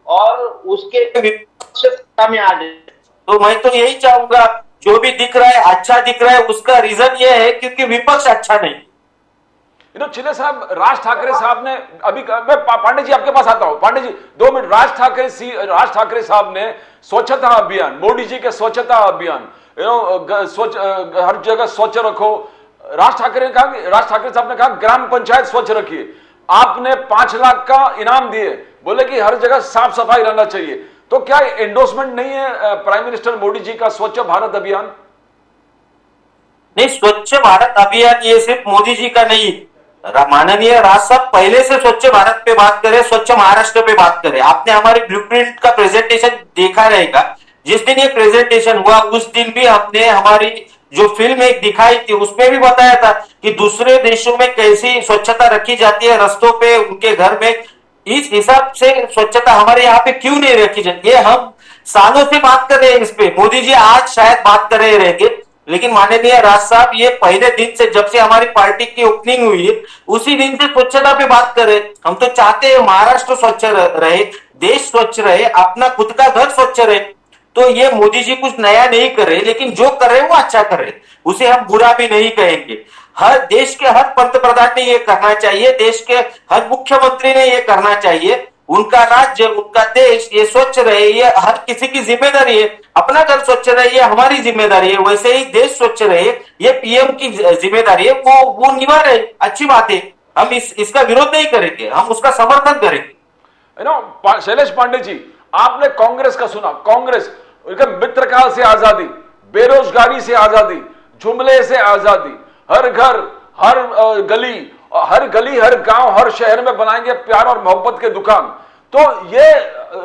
E: और उसके विपक्ष में आ जाएगी। तो मैं तो यही चाहूंगा, जो भी दिख रहा है अच्छा दिख रहा है, उसका रीजन ये है क्योंकि विपक्ष अच्छा नहीं।
A: चिले साहब, राज ठाकरे साहब ने अभी, मैं पांडे जी आपके पास आता हूं। पांडे जी 2 मिनट। राज ठाकरे साहब ने स्वच्छता अभियान, मोदी जी के स्वच्छता अभियान, स्वच्छ, हर जगह स्वच्छ रखो। राज ठाकरे साहब ने कहा ग्राम पंचायत स्वच्छ रखिए। आपने 5 लाख का इनाम दिए, बोले कि हर जगह साफ सफाई रहना चाहिए। तो क्या एंडोर्समेंट नहीं है प्राइम मिनिस्टर मोदी जी का स्वच्छ भारत अभियान?
E: नहीं, स्वच्छ भारत अभियान ये सिर्फ मोदी जी का नहीं, माननीय राज साहब पहले से स्वच्छ भारत पे बात करें, स्वच्छ महाराष्ट्र पे बात करें। आपने हमारे ब्लूप्रिंट का प्रेजेंटेशन देखा रहेगा, जिस दिन ये प्रेजेंटेशन हुआ उस दिन भी हमने हमारी जो फिल्म एक दिखाई थी उसमें भी बताया था कि दूसरे देशों में कैसी स्वच्छता रखी जाती है, रस्तों पे, उनके घर में। इस हिसाब से स्वच्छता हमारे यहाँ पे क्यों नहीं रखी जाती है? हम सालों से बात कर रहे हैं इस पे। मोदी जी आज शायद बात कर रहे रहेंगे, लेकिन माननीय राज साहब ये पहले दिन से, जब से हमारी पार्टी की ओपनिंग हुई है उसी दिन से स्वच्छता पे बात करें। हम तो चाहते हैं महाराष्ट्र स्वच्छ रहे, देश स्वच्छ रहे, अपना खुद का घर स्वच्छ रहे। तो ये मोदी जी कुछ नया नहीं कर रहे, लेकिन जो कर रहे वो अच्छा कर रहे, उसे हम बुरा भी नहीं कहेंगे। हर देश के हर पंतप्रधान ने ये करना चाहिए, देश के हर मुख्यमंत्री ने ये करना चाहिए। उनका राज्य, उनका देश ये स्वच्छ रहे, ये हर किसी की जिम्मेदारी है। अपना घर स्वच्छ रहे ये हमारी जिम्मेदारी है, वैसे ही देश स्वच्छ रहे ये पीएम की जिम्मेदारी है। वो निभा रहे, अच्छी बात है। हम इसका विरोध नहीं करेंगे, हम उसका समर्थन करेंगे।
A: शैलेश पांडे जी, आपने कांग्रेस का सुना। कांग्रेस मित्रकाल से आजादी, बेरोजगारी से आजादी, जुमले से आजादी, हर घर, हर गली, हर गांव, हर शहर में बनाएंगे प्यार और मोहब्बत के दुकान। तो ये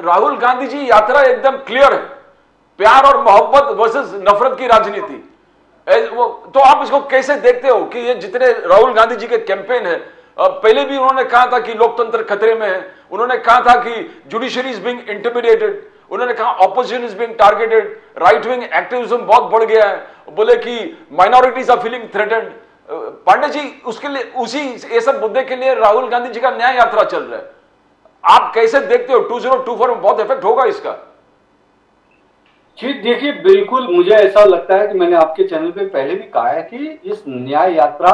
A: राहुल गांधी जी यात्रा एकदम क्लियर है, प्यार और मोहब्बत वर्सेस नफरत की राजनीति। तो आप इसको कैसे देखते हो कि ये जितने राहुल गांधी जी के कैंपेन है, पहले भी उन्होंने कहा था कि लोकतंत्र खतरे में है, उन्होंने कहा था कि जुडिशरी इज बीइंग इंटिमिडेटेड, उन्होंने कहा opposition is being targeted, right wing activism बहुत बढ़ गया है, बोले कि minorities are feeling threatened. Pande ji, उसके लिए, उसी ये सब मुद्दे के लिए राहुल गांधी जी का न्याय यात्रा चल रहा है। आप कैसे देखते हो? 2024 में बहुत इफेक्ट होगा इसका?
B: जी देखिए, बिल्कुल मुझे ऐसा लगता है कि मैंने आपके चैनल पे पहले भी कहा है कि इस न्याय यात्रा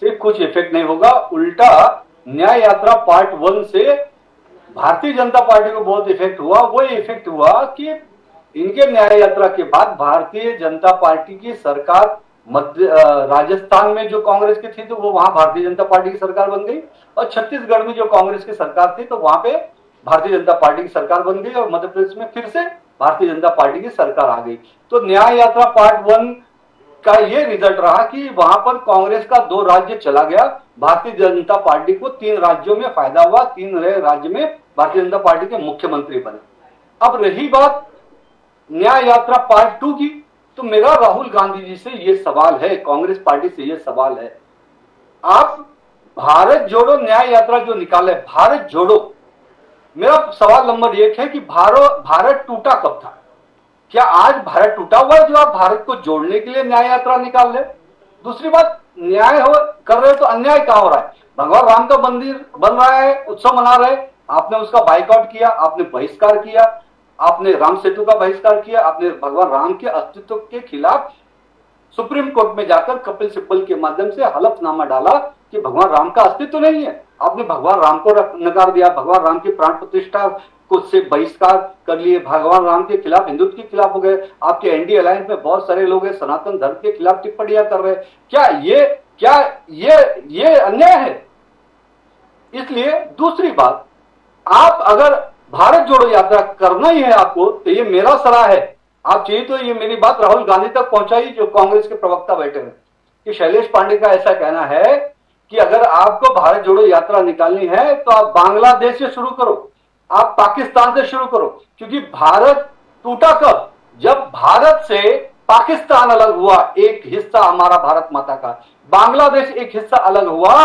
B: से कुछ इफेक्ट नहीं होगा। उल्टा न्याय यात्रा पार्ट 1 से भारतीय जनता पार्टी को बहुत इफेक्ट हुआ। वो इफेक्ट हुआ कि इनके न्याय यात्रा के बाद भारतीय जनता पार्टी की सरकार राजस्थान में जो कांग्रेस की थी तो वो वहां भारतीय जनता पार्टी की सरकार बन गई, और छत्तीसगढ़ में जो कांग्रेस की सरकार थी तो वहां पे भारतीय जनता पार्टी की सरकार बन गई, और मध्य प्रदेश में फिर से भारतीय जनता पार्टी की सरकार आ गई। तो न्याय यात्रा पार्ट 1 का ये रिजल्ट रहा कि वहां पर कांग्रेस का 2 राज्य चला गया, भारतीय जनता पार्टी को 3 राज्यों में फायदा हुआ, 3 राज्य में भारतीय जनता पार्टी के मुख्यमंत्री बने। अब रही बात न्याय यात्रा पार्ट 2 की, तो मेरा राहुल गांधी जी से ये सवाल है, कांग्रेस पार्टी से ये सवाल है, आप भारत जोड़ो न्याय यात्रा जो निकाले, भारत जोड़ो, मेरा सवाल नंबर 1 है कि भारत टूटा कब था? क्या आज भारत टूटा हुआ है जो आप भारत को जोड़ने के लिए न्याय यात्रा निकाल रहे? दूसरी बात, न्याय कर रहे हो तो अन्याय कहां हो रहा है? भगवान राम का मंदिर बन रहा है, उत्सव मना रहे, आपने उसका बाइकआउट किया, आपने बहिष्कार किया, आपने राम सेतु का बहिष्कार किया, आपने भगवान राम के अस्तित्व के खिलाफ सुप्रीम कोर्ट में जाकर कपिल सिब्बल के माध्यम से हलफनामा डाला कि भगवान राम का अस्तित्व नहीं है। आपने भगवान राम को नकार दिया, भगवान राम की प्राण प्रतिष्ठा को से बहिष्कार कर लिए, भगवान राम के खिलाफ, हिंदुत्व के खिलाफ हो गए। आपके एनडीए अलायंस में बहुत सारे लोग हैं सनातन धर्म के खिलाफ टिप्पणियां कर रहे हैं। क्या ये अन्याय है? इसलिए दूसरी बात, आप अगर भारत जोड़ो यात्रा करना ही है आपको, तो ये मेरा सलाह है, आप चाहिए तो ये मेरी बात राहुल गांधी तक पहुंचाइए जो कांग्रेस के प्रवक्ता बैठे हैं, कि शैलेश पांडे का ऐसा कहना है कि अगर आपको भारत जोड़ो यात्रा निकालनी है तो आप बांग्लादेश से शुरू करो, आप पाकिस्तान से शुरू करो, क्योंकि भारत टूटा कब? जब भारत से पाकिस्तान अलग हुआ, एक हिस्सा हमारा भारत माता का, बांग्लादेश एक हिस्सा अलग हुआ,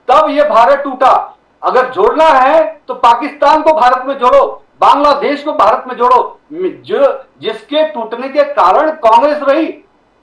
B: तब ये भारत टूटा। अगर जोड़ना है तो पाकिस्तान को भारत में जोड़ो, बांग्लादेश को भारत में जोड़ो, जिसके टूटने के कारण कांग्रेस रही,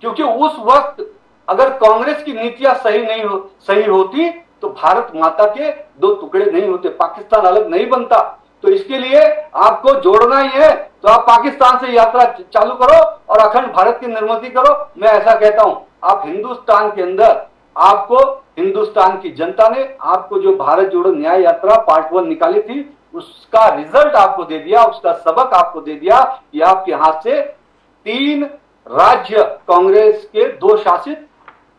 B: क्योंकि उस वक्त अगर कांग्रेस की नीतियां सही होती तो भारत माता के 2 टुकड़े नहीं होते, पाकिस्तान अलग नहीं बनता। तो इसके लिए आपको जोड़ना ही है तो आप पाकिस्तान से यात्रा चालू करो और अखंड भारत की निर्मित करो। मैं ऐसा कहता हूं, आप हिंदुस्तान के अंदर, आपको हिंदुस्तान की जनता ने आपको जो भारत जोड़ो न्याय यात्रा पार्ट 1 निकाली थी, उसका रिजल्ट आपको दे दिया, उसका सबक आपको दे दिया कि आपके हाथ से 3 राज्य कांग्रेस के 2 शासित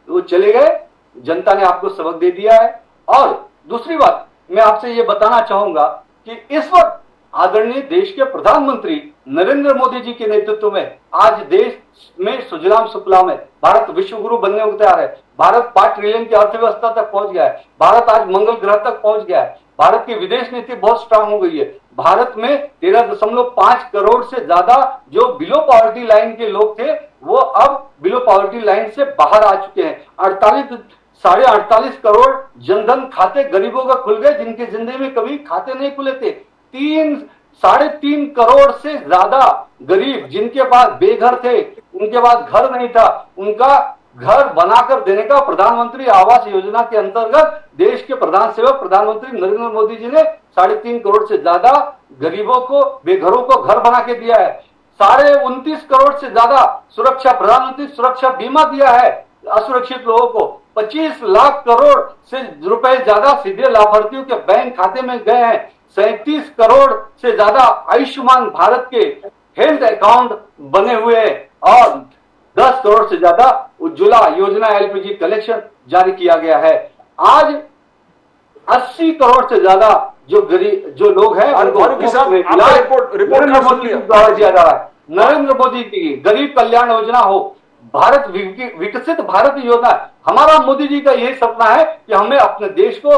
B: वो चले गए। जनता ने आपको सबक दे दिया है। और दूसरी बात मैं आपसे ये बताना चाहूंगा कि इस वक्त आदरणीय देश के प्रधानमंत्री नरेंद्र मोदी जी के नेतृत्व में आज देश में सुजलाम सुफलाम है। भारत विश्व गुरु बनने को तैयार है। भारत 5 ट्रिलियन की अर्थव्यवस्था तक पहुंच गया है। भारत आज मंगल ग्रह तक पहुंच गया है। भारत की विदेश नीति बहुत स्ट्रांग हो गई है। भारत में 13.5 करोड़ से ज्यादा जो बिलो पॉवर्टी लाइन के लोग थे वो अब बिलो पॉवर्टी लाइन से बाहर आ चुके हैं। 48 करोड़ जनधन खाते गरीबों का खुल गए, जिनके जिंदगी में कभी खाते नहीं खुले थे। 3.5 करोड़ से ज्यादा गरीब जिनके पास बेघर थे, उनके पास घर नहीं था, उनका घर बनाकर देने का प्रधानमंत्री आवास योजना के अंतर्गत देश के प्रधान सेवक प्रधानमंत्री नरेंद्र मोदी जी ने 3.5 करोड़ से ज्यादा गरीबों को, बेघरों को घर बना के दिया है। 29.5 करोड़ से ज्यादा सुरक्षा, प्रधानमंत्री सुरक्षा बीमा दिया है असुरक्षित लोगों को। 25 लाख करोड़ से रुपए ज्यादा सीधे लाभार्थियों के बैंक खाते में गए हैं। 37 करोड़ से ज्यादा आयुष्मान भारत के हेल्थ अकाउंट बने हुए हैं और 10 करोड़ से ज्यादा उज्ज्वला योजना एलपीजी कनेक्शन जारी किया गया है। आज 80 करोड़ से ज्यादा जो गरीब जो लोग हैं उनको नरेंद्र मोदी द्वारा दिया जा रहा है। नरेंद्र मोदी की गरीब कल्याण योजना हो, भारत विकसित भारत योजना, हमारा मोदी जी का यही सपना है कि हमें अपने देश को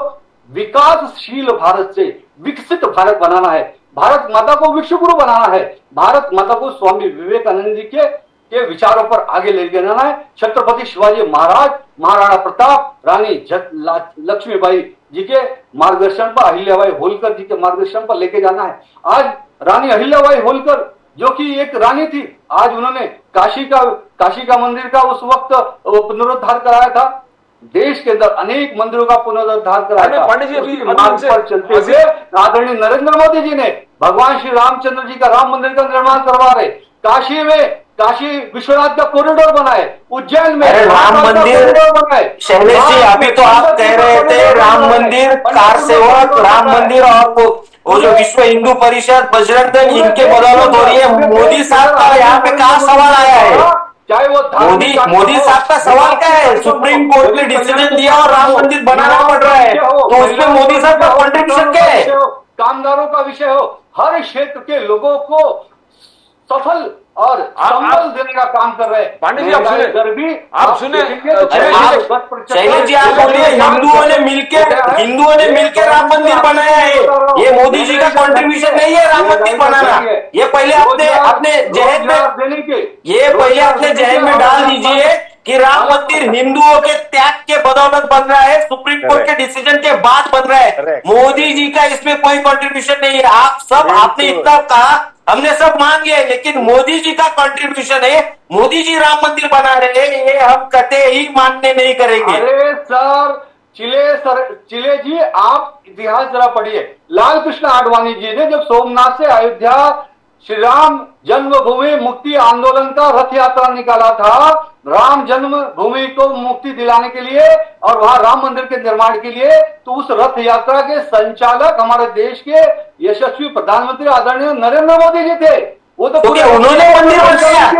B: विकासशील भारत से विकसित भारत बनाना है। भारत माता को विश्व गुरु बनाना है। भारत माता को स्वामी विवेकानंद जी के विचारों पर आगे ले जाना है। छत्रपति शिवाजी महाराज, महाराणा प्रताप, रानी लक्ष्मीबाई जी के मार्गदर्शन पर, अहिल्याबाई होलकर जी के मार्गदर्शन पर लेके जाना है। आज रानी अहिल्याबाई होलकर जो कि एक रानी थी, आज उन्होंने काशी का मंदिर का उस वक्त पुनरुद्धार कराया था। देश के अंदर अनेक मंदिरों का पुनरुद्धार कराया था।
A: पंडित जी
B: उसी मार्ग पर चलते हुए आदरणीय नरेंद्र मोदी जी ने भगवान श्री रामचंद्र जी का राम मंदिर का निर्माण करवा रहे। काशी में काशी विश्वनाथ का कॉरिडोर बनाए, उज्जैन में
E: राम मंदिर बनाए। शैलेश जी, अभी तो आप कह रहे थे राम मंदिर, कार सेवक राम मंदिर और वो जो विश्व हिंदू परिषद, बजरंग दल, इनके बदौलत हो रही है। मोदी साहब का यहाँ पे कहाँ सवाल आया है?
B: चाहे वो
E: मोदी साहब का सवाल क्या है? सुप्रीम कोर्ट ने डिसीजन दिया और राम मंदिर बनाना पड़ रहा है, तो उसमें मोदी साहब का कॉन्ट्रिब्यूशन क्या है?
B: कामगारों का विषय हो, हर क्षेत्र के लोगों को सफल और संबल देने का काम कर रहे हैं।
A: पांडे जी, आप सुने
E: शैलेश जी, आप बोलिए हिंदुओं ने मिलकर राम मंदिर बनाया है। ये मोदी जी का कंट्रीब्यूशन नहीं है राम मंदिर बनाना। ये पहले अपने जहन में डाल दीजिए कि राम मंदिर हिंदुओं के त्याग के बदौलत बन रहा है, सुप्रीम कोर्ट के डिसीजन के बाद बन रहा है। मोदी जी का इसमें कोई कंट्रीब्यूशन नहीं है। आपने इतना कहा, हमने सब मान गए, लेकिन मोदी जी का कंट्रीब्यूशन है। मोदी जी राम मंदिर बना रहे हैं, ये हम कते ही मानने नहीं करेंगे।
B: अरे चिले जी, आप इतिहास जरा पढ़िए। लाल कृष्ण आडवाणी जी ने जब सोमनाथ से अयोध्या श्री राम जन्मभूमि मुक्ति आंदोलन का रथ यात्रा निकाला था, राम जन्मभूमि को मुक्ति दिलाने के लिए और वहां राम मंदिर के निर्माण के लिए, तो उस रथ यात्रा के संचालक हमारे देश के यशस्वी प्रधानमंत्री आदरणीय नरेंद्र मोदी जी थे। वो तो पूरे
E: उन्होंने मंदिर बनाया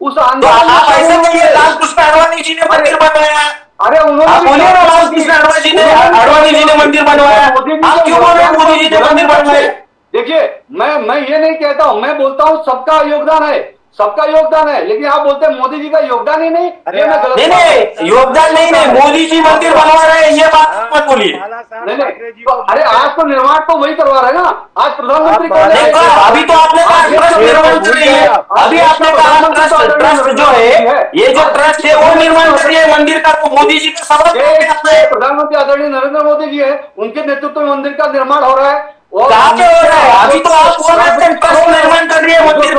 B: उस आंदोलन।
E: ऐसे कहिए लाल कृष्ण आडवाणी जी ने मंदिर बनवाया।
B: अरे उन्होंने
E: बोलिए ना, लाल कृष्ण आडवाणी जी ने मंदिर बनवाया। आप क्यों बोल रहे हैं मोदी जी ने मंदिर बनवाया?
B: देखिए, मैं ये नहीं कहता हूं, मैं बोलता हूं सबका योगदान है, सबका योगदान है, लेकिन आप बोलते हैं मोदी जी का योगदान ही नहीं।
E: नहीं, योगदान नहीं, मोदी जी मंदिर बनवा रहे हैं, ये बात मत बोलिए।
B: अरे आज तो निर्माण तो वही करवा रहे हैं ना, आज प्रधानमंत्री
E: अभी तो आपने कहा ट्रस्ट निर्माण कर रही है। अभी आपने कहा ट्रस्ट जो है, ये जो ट्रस्ट है वो निर्माण कर रही है मंदिर का, तो मोदी जी का सवाल
B: प्रधानमंत्री आदरणीय नरेंद्र मोदी जी है, उनके नेतृत्व में मंदिर का निर्माण हो रहा है।
E: कहाँ पे हो रहा है? अभी तो आप बोल रहे थे ट्रस्ट निर्माण कर रही है मंदिर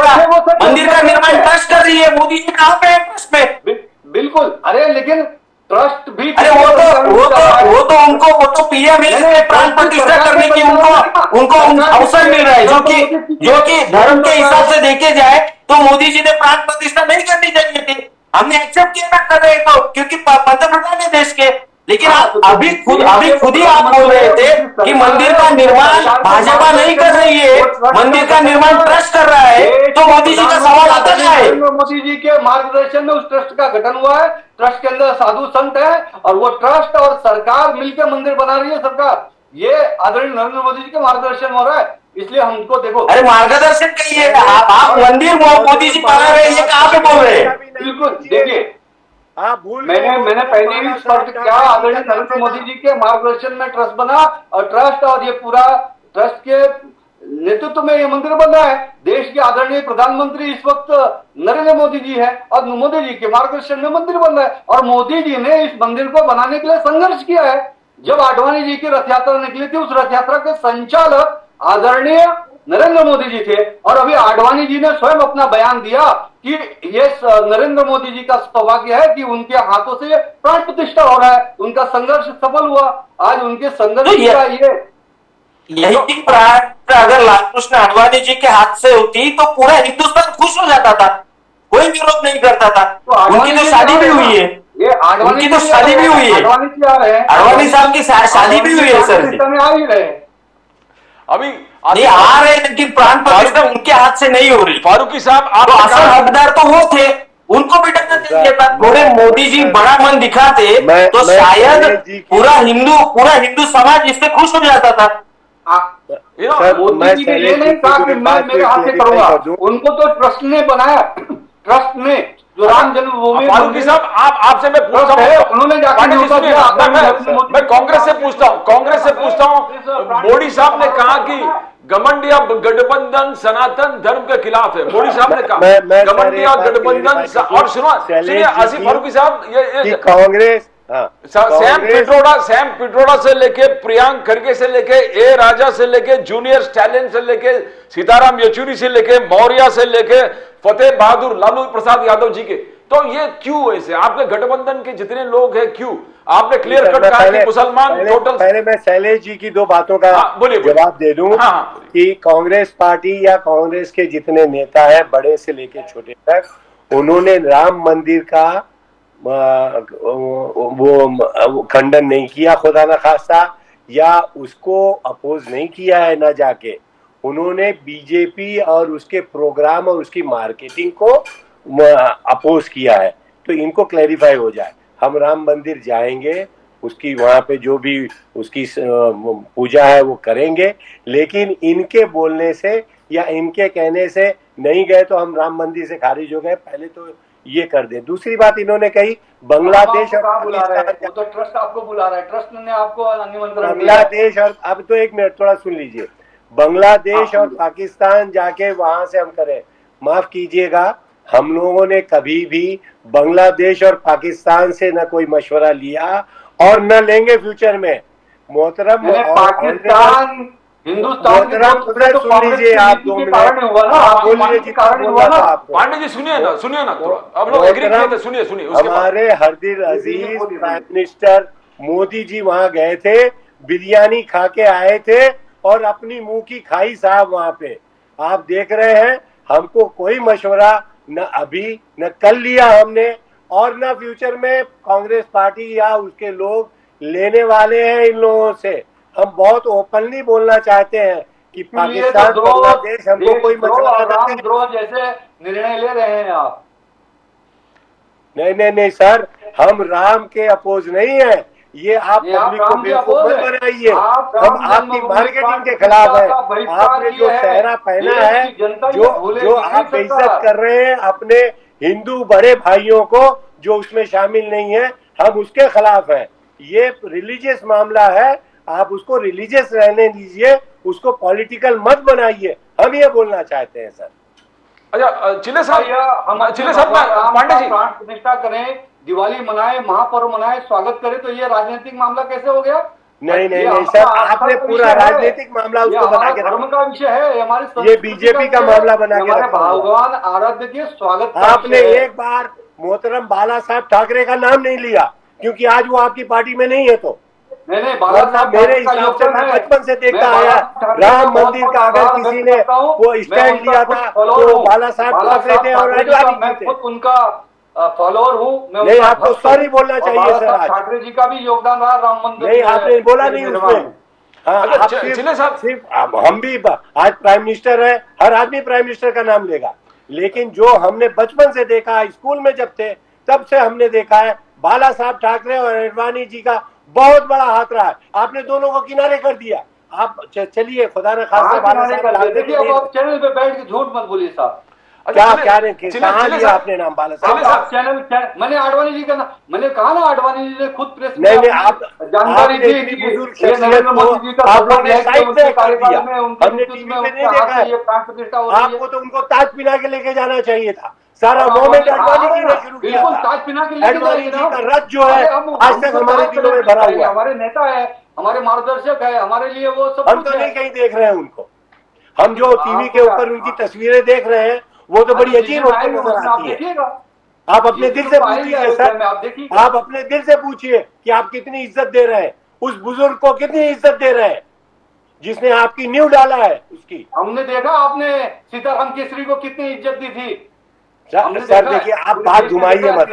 E: का निर्माण ट्रस्ट कर रही है। मोदी जी कहाँ पे है ट्रस्ट में?
B: बिल्कुल। अरे लेकिन ट्रस्ट भी,
E: अरे वो तो पीएम है, इसलिए प्राण प्रतिष्ठा करने की उनको अवसर मिल रहा है, जो कि धर्म के हिसाब से देखे जाए तो मोदी जी ने प्राण प्रतिष्ठा नहीं करनी चाहिए थी। हमने एक्सेप्ट किया ना कर रहे तो, क्योंकि पंतप्रधान है देश के। लेकिन अभी खुद ही आप बोल रहे थे कि मंदिर का निर्माण भाजपा नहीं कर रही है, मंदिर का निर्माण ट्रस्ट कर रहा है, तो मोदी जी का सवाल आता है।
B: मोदी जी के मार्गदर्शन में उस ट्रस्ट का गठन हुआ है, ट्रस्ट के अंदर साधु संत है, और वो ट्रस्ट और सरकार मिलकर मंदिर बना रही है। सरकार, ये आदरणीय नरेंद्र मोदी जी के मार्गदर्शन हो रहा है, इसलिए हमको देखो।
E: अरे मार्गदर्शन कहिए, आप मंदिर मोदी जी बना रहे हैं, कहाँ पे बोल रहे हैं?
B: बिल्कुल, देखिए मैंने पहले ही स्पष्ट किया, आदरणीय नरेंद्र मोदी जी के मार्गदर्शन में ट्रस्ट बना, और ट्रस्ट और ये पूरा ट्रस्ट के नेतृत्व में ये मंदिर बन रहा है। देश के आदरणीय प्रधानमंत्री इस वक्त नरेंद्र मोदी जी है, और मोदी जी के मार्गदर्शन में मंदिर बन रहा है, और मोदी जी ने इस मंदिर को बनाने के लिए संघर्ष किया है। जब आडवाणी जी की रथ यात्रा निकली थी, उस रथ यात्रा के संचालक आदरणीय नरेंद्र मोदी जी थे, और अभी आडवाणी जी ने स्वयं अपना बयान दिया कि ये नरेंद्र मोदी जी का सौभाग्य है कि उनके हाथों से ये प्राण प्रतिष्ठा हो रहा है, उनका संघर्ष सफल हुआ। आज उनके संघर्ष का
E: यही प्राण अगर लालकृष्ण आडवाणी जी के हाथ से होती तो पूरा हिंदुस्तान खुश हो जाता था, कोई विरोध नहीं करता था। उनकी तो शादी भी हुई है, उनकी तो शादी भी हुई है, आडवाणी साहब की शादी भी हुई है सर।
B: आ ही रहे
A: अभी
E: नहीं आ रहे, लेकिन प्राण प्रतिष्ठा उनके हाथ से नहीं हो रही।
A: फारूकी साहब, आप
E: असल हकदार तो वो थे, उनको भी डरना चाहिए था। थोड़े मोदी जी बड़ा मन दिखाते तो शायद पूरा हिंदू समाज इससे खुश हो जाता था।
B: मोदी जी ने ये नहीं कहा कि मैं मेरे हाथ से करूंगा, उनको तो ट्रस्ट ने बनाया, ट्रस्ट ने जो राम जन्मभूमि।
A: फारूकी साहब, आपसे मैं पूछता हूँ,
B: उन्होंने
A: मैं कांग्रेस से पूछता हूँ, मोदी साहब ने कहा कि गठबंधन गठबंधन सनातन धर्म के खिलाफ है। मोदी साहब ने कहा गठबंधन गठबंधन, और सुनिए आसिफ फारूकी साहब, ये
C: कांग्रेस
A: सैम पिट्रोडा से लेके प्रियांक खड़गे से लेके ए राजा से लेके जूनियर स्टैलिन से लेके सीताराम येचुरी से लेके मौर्य से लेके फतेह बहादुर लालू प्रसाद यादव जी के, तो ये क्यों ऐसे? आपके गठबंधन के जितने लोग हैं क्यों? आपने क्लियर कट कहा कि मुसलमान टोटल।
C: पहले मैं शैलेश जी की दो बातों का जवाब दे दूं कि कांग्रेस पार्टी या कांग्रेस के जितने नेता हैं, बड़े से लेके छोटे तक, उन्होंने राम मंदिर का वो खंडन नहीं किया खुदा न खास्ता, या उसको अपोज नहीं किया है ना जाके। उन्होंने बीजेपी और उसके प्रोग्राम और उसकी मार्केटिंग को अपोज किया है। तो इनको क्लैरिफाई हो जाए, हम राम मंदिर जाएंगे, उसकी वहाँ पे जो भी उसकी पूजा है वो करेंगे, लेकिन इनके बोलने से या इनके कहने से नहीं गए तो हम राम मंदिर से खारिज हो गए, पहले तो ये कर दे। दूसरी बात इन्होंने कही बांग्लादेश और
B: पाकिस्तान, तो ट्रस्ट आपको बुला रहा है, ट्रस्ट ने आपको निमंत्रण
C: बांग्लादेश और, अब तो एक मिनट थोड़ा सुन लीजिए, बांग्लादेश और पाकिस्तान जाके वहां से हम करें, माफ कीजिएगा, हम लोगों ने कभी भी बांग्लादेश और पाकिस्तान से न कोई मशवरा लिया और न लेंगे फ्यूचर में। मोहतरम
B: पाकिस्तान हिंदुस्तान
C: तो सुन लीजिए, आप 2 मिनट
A: पांडे जी सुनिए ना थोड़ा, अब लोग एग्री किए थे, सुनिए
C: हमारे हरदिल अजीज प्राइम मिनिस्टर मोदी जी वहां गए थे, बिरयानी खा के आए थे और अपनी मुंह की खाई साहब वहां पे। आप देख रहे हैं, हमको कोई मशवरा न अभी न कल लिया हमने, और न फ्यूचर में कांग्रेस पार्टी या उसके लोग लेने वाले हैं इन लोगों से। हम बहुत ओपनली बोलना चाहते हैं कि पाकिस्तान बांग्लादेश हमको कोई मशवरा
B: जैसे निर्णय ले रहे हैं आप।
C: नहीं सर, हम राम के अपोज नहीं है, ये आप पब्लिक को बेवकूफ मत बनाइए। हम आपकी मार्केटिंग के खिलाफ है। आपने जो चेहरा पहना है, जो आप बेइज्जत कर रहे हैं अपने हिंदू बड़े भाइयों को जो उसमें शामिल नहीं है, हम उसके खिलाफ हैं। ये रिलीजियस मामला है, आप उसको रिलीजियस रहने दीजिए, उसको पॉलिटिकल मत बनाइए, हम ये बोलना चाहते हैं सर।
A: अच्छा चिल्ले साहब पांडे जी,
B: प्रतिष्ठा करें, दिवाली मनाए, महापर्व मनाए, स्वागत करें, तो ये राजनीतिक मामला कैसे हो गया?
C: नहीं सर, आपने पूरा राजनीतिक मामला उसको बना के
B: धर्म का विषय है, हमारे
C: ये बीजेपी का मामला बना के
B: भगवान आराध्य के स्वागत।
C: आपने एक बार मोहतरम बाला साहब ठाकरे का नाम नहीं लिया, क्योंकि आज वो आपकी पार्टी में नहीं है। तो
B: नहीं बाला साहब
C: मेरे हिसाब से मैं बचपन से देखता आया, राम मंदिर का अगर किसी ने वो स्टैंड लिया था तो बाला साहब ठाकरे थे और अडवाणी थे।
B: उनका फॉलोअर हूँ।
C: नहीं, आपको सॉरी बोलना चाहिए सर। आज
B: ठाकरे जी का भी योगदान रहा राम मंदिर।
C: नहीं, आपने बोला नहीं उसमें। हाँ, सिर्फ हम भी आज प्राइम मिनिस्टर है, हर आदमी प्राइम मिनिस्टर का नाम लेगा, लेकिन जो हमने बचपन से देखा, स्कूल में जब थे तब से हमने देखा है, बाला साहब ठाकरे और अडवाणी जी का बहुत बड़ा हाथ रहा है। आपने दोनों को किनारे कर दिया। आप चलिए, खुदा न खास्ता बाला साहब
B: देखिए, अब आप चैनल पे बैठ के झूठ मत बोलिए साहब।
C: क्या कहाँ लिया आपने नाम बाला साहब?
B: चैनल मैंने आडवाणी जी का नाम, मैंने कहा ना, आडवाणी जी ने खुद प्रेस में
C: नहीं, आप
B: जानकारी दी कि ये नरेंद्र मोदी जी का
C: आपने साइड पे कर दिया।
B: हमने टीवी में नहीं देखा। ये प्राण प्रतिष्ठा हो रही है।
C: आपको तो उनको ताज पिना के लेके जाना चाहिए था। सारा मोमेंट अडवाणी जी ने शुरू किया था।
B: ताज पिना के लेके
C: अडवाणी जी का रथ जो है आज तक हमारे दिलों में भरा हुआ है।
B: हमारे नेता है, हमारे मार्गदर्शक है, हमारे लिए वो सब
C: हम तो नहीं कहीं देख रहे हैं उनको। हम जो टीवी के ऊपर उनकी तस्वीरें देख रहे हैं वो तो बड़ी अजीब होती नजर आती है। आप अपने दिल से पूछिए सर, आप अपने दिल से पूछिए कि आप कितनी इज्जत दे रहे हैं उस बुजुर्ग को, कितनी इज्जत दे रहे हैं जिसने आपकी नींव डाला है उसकी।
B: हमने देखा आपने सीताराम केसरी को कितनी इज्जत दी थी।
C: सर देखिए, आप बात घुमाइए मत,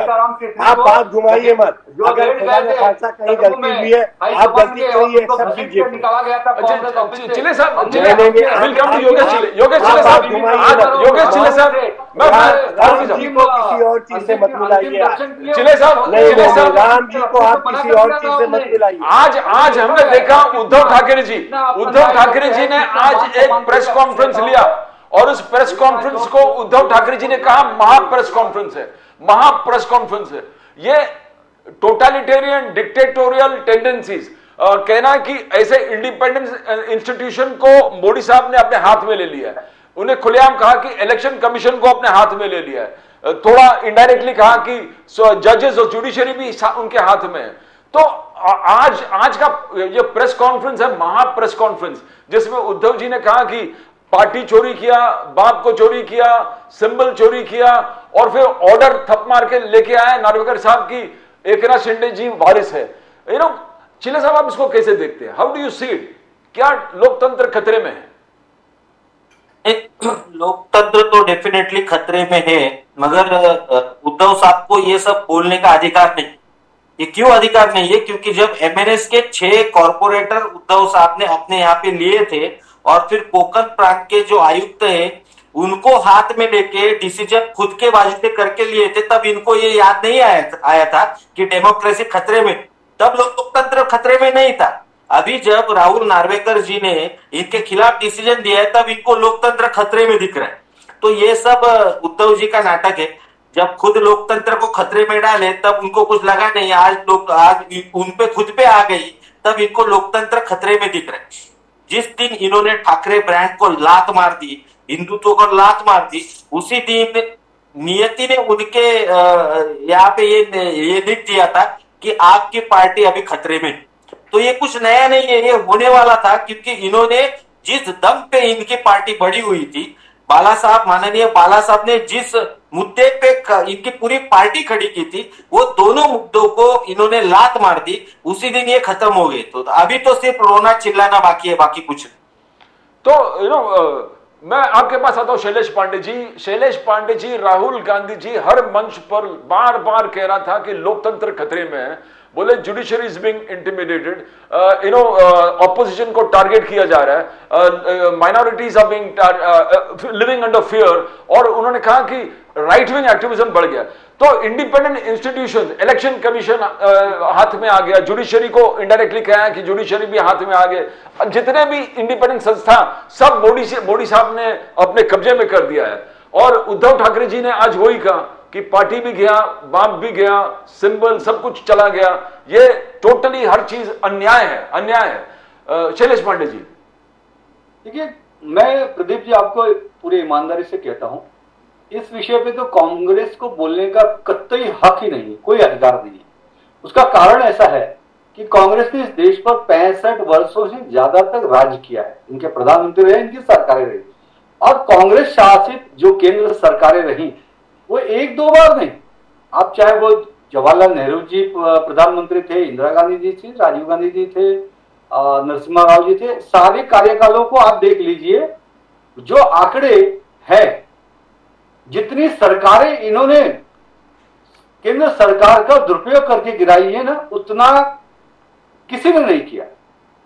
C: आप बात घुमाइए मत। अगर खुदा ने खासा कहीं गलती हुई है, आप गलती करिए, एक्सेप्ट कीजिए।
B: निकाला गया था
A: चिले साहब,
C: वेलकम टू योगेश चिले। योगेश चिले साहब, योगेश चिले साहब, राम जी को किसी और चीज से मत मिलाइए।
A: चिले साहब,
C: नहीं, राम जी को आप किसी और चीज से मत मिलाइए।
A: आज हमने देखा उद्धव ठाकरे जी ने आज एक प्रेस कॉन्फ्रेंस लिया और उस प्रेस कॉन्फ्रेंस को उद्धव ठाकरे जी ने कहा महा प्रेस कॉन्फ्रेंस है, महा प्रेस कॉन्फ्रेंस है। ये टोटलिटेरियन डिक्टेटोरियल टेंडेंसीज कहना कि ऐसे इंडिपेंडेंस इंस्टीट्यूशन को मोदी साहब ने अपने हाथ में ले लिया है। उन्हें खुलेआम कहा कि इलेक्शन कमीशन को अपने हाथ में ले लिया है। थोड़ा इनडायरेक्टली कहा कि जजेस और जुडिशरी भी उनके हाथ में है। तो आज का ये प्रेस कॉन्फ्रेंस है, महा प्रेस कॉन्फ्रेंस, जिसमें उद्धव जी ने कहा कि पार्टी चोरी किया, बाप को चोरी किया, सिंबल चोरी किया और फिर ऑर्डर थप मार के लेके आए नार्वेकर साहब की एकनाथ शिंदे जी वारिस है। चिले साहब, आप इसको कैसे देखते हैं? How do you see it? क्या लोकतंत्र खतरे में है?
E: लोकतंत्र तो डेफिनेटली खतरे में है, मगर उद्धव साहब को ये सब बोलने का अधिकार नहीं। ये क्यों अधिकार नहीं है? क्योंकि जब एमएनएस के 6 कॉर्पोरेटर उद्धव साहब ने अपने यहाँ पे लिए थे और फिर कोकण प्रांत के जो आयुक्त है उनको हाथ में लेके डिसीजन खुद के वाजिते करके लिए थे, तब इनको ये याद नहीं आया था कि डेमोक्रेसी खतरे में, तब लोकतंत्र खतरे में नहीं था। अभी जब राहुल नार्वेकर जी ने इनके खिलाफ डिसीजन दिया है तब इनको लोकतंत्र खतरे में दिख रहा है। तो ये सब उद्धव जी का नाटक है। जब खुद लोकतंत्र को खतरे में डाले तब उनको कुछ लगा नहीं, आज उन पे खुद पे आ गई तब इनको लोकतंत्र खतरे में दिख रहा है। जिस दिन इन्होंने ठाकरे ब्रांड को लात मार दी, हिंदुत्व को लात मार दी, उसी दिन नियति ने उनके यहाँ पे ये लिख दिया था कि आपकी पार्टी अभी खतरे में। तो ये कुछ नया नहीं है, ये होने वाला था, क्योंकि इन्होंने जिस दम पे इनकी पार्टी बढ़ी हुई थी, माननीय बाला साहब ने जिस मुद्दे पे इनकी पूरी पार्टी खड़ी की थी, वो दोनों मुद्दों को इन्होंने लात मार दी, उसी दिन ये खत्म हो गए। तो अभी तो सिर्फ रोना चिल्लाना बाकी है, बाकी कुछ नहीं।
A: तो मैं आपके पास आता हूं शैलेश पांडे जी, राहुल गांधी जी हर मंच पर बार बार कह रहा था कि लोकतंत्र खतरे में है। बोले judiciary is being intimidated, opposition को टारगेट किया जा रहा है, minorities are being living under fear, और उन्होंने कहा कि राइट विंग एक्टिविज्म बढ़ गया। तो इंडिपेंडेंट इंस्टीट्यूशन, इलेक्शन कमीशन हाथ में आ गया, जुडिशरी को इनडायरेक्टली कहा कि जुडिशरी भी हाथ में आ गए, जितने भी इंडिपेंडेंट संस्था सब मोदी साहब ने अपने कब्जे में कर दिया है। और उद्धव ठाकरे जी ने आज वही कहा कि पार्टी भी गया, बाप भी गया, सिंबल सब कुछ चला गया। ये टोटली हर चीज अन्याय है। शैलेश पांडे जी,
B: देखिए, मैं प्रदीप जी आपको पूरी ईमानदारी से कहता हूं, इस विषय पे तो कांग्रेस को बोलने का कतई हक ही नहीं है, कोई अधिकार नहीं है। उसका कारण ऐसा है कि कांग्रेस ने इस देश पर 65 वर्षों से ज्यादा तक राज किया है। इनके प्रधानमंत्री रहे, इनकी सरकारें रही, और कांग्रेस शासित जो केंद्र सरकारें रही वो 1-2 बार नहीं, आप चाहे वो जवाहरलाल नेहरू जी प्रधानमंत्री थे, इंदिरा गांधी जी थी, राजीव गांधी जी थे, नरसिम्हा राव जी थे, सारे कार्यकालों को आप देख लीजिए, जो आंकड़े है, जितनी सरकारें इन्होंने केंद्र सरकार का दुरुपयोग करके गिराई है ना, उतना किसी ने नहीं किया।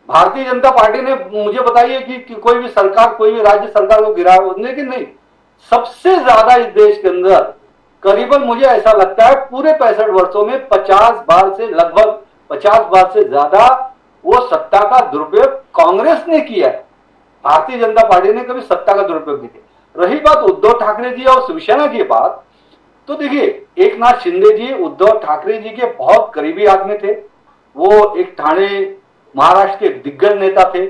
B: भारतीय जनता पार्टी ने मुझे बताइए कि कोई भी सरकार, कोई भी राज्य सरकार को गिराया, लेकिन नहीं, सबसे ज्यादा इस देश के अंदर करीबन मुझे ऐसा लगता है पूरे 65 वर्षों में 50 बार से, लगभग 50 बार से ज्यादा वो सत्ता का दुरुपयोग कांग्रेस ने किया है। भारतीय जनता पार्टी ने कभी सत्ता का दुरुपयोग नहीं किया। रही बात उद्धव ठाकरे जी और शिवसेना की बात, तो देखिए एक नाथ शिंदे जी उद्धव ठाकरे जी के बहुत करीबी आदमी थे। वो एक ठाणे महाराष्ट्र के दिग्गज नेता थे,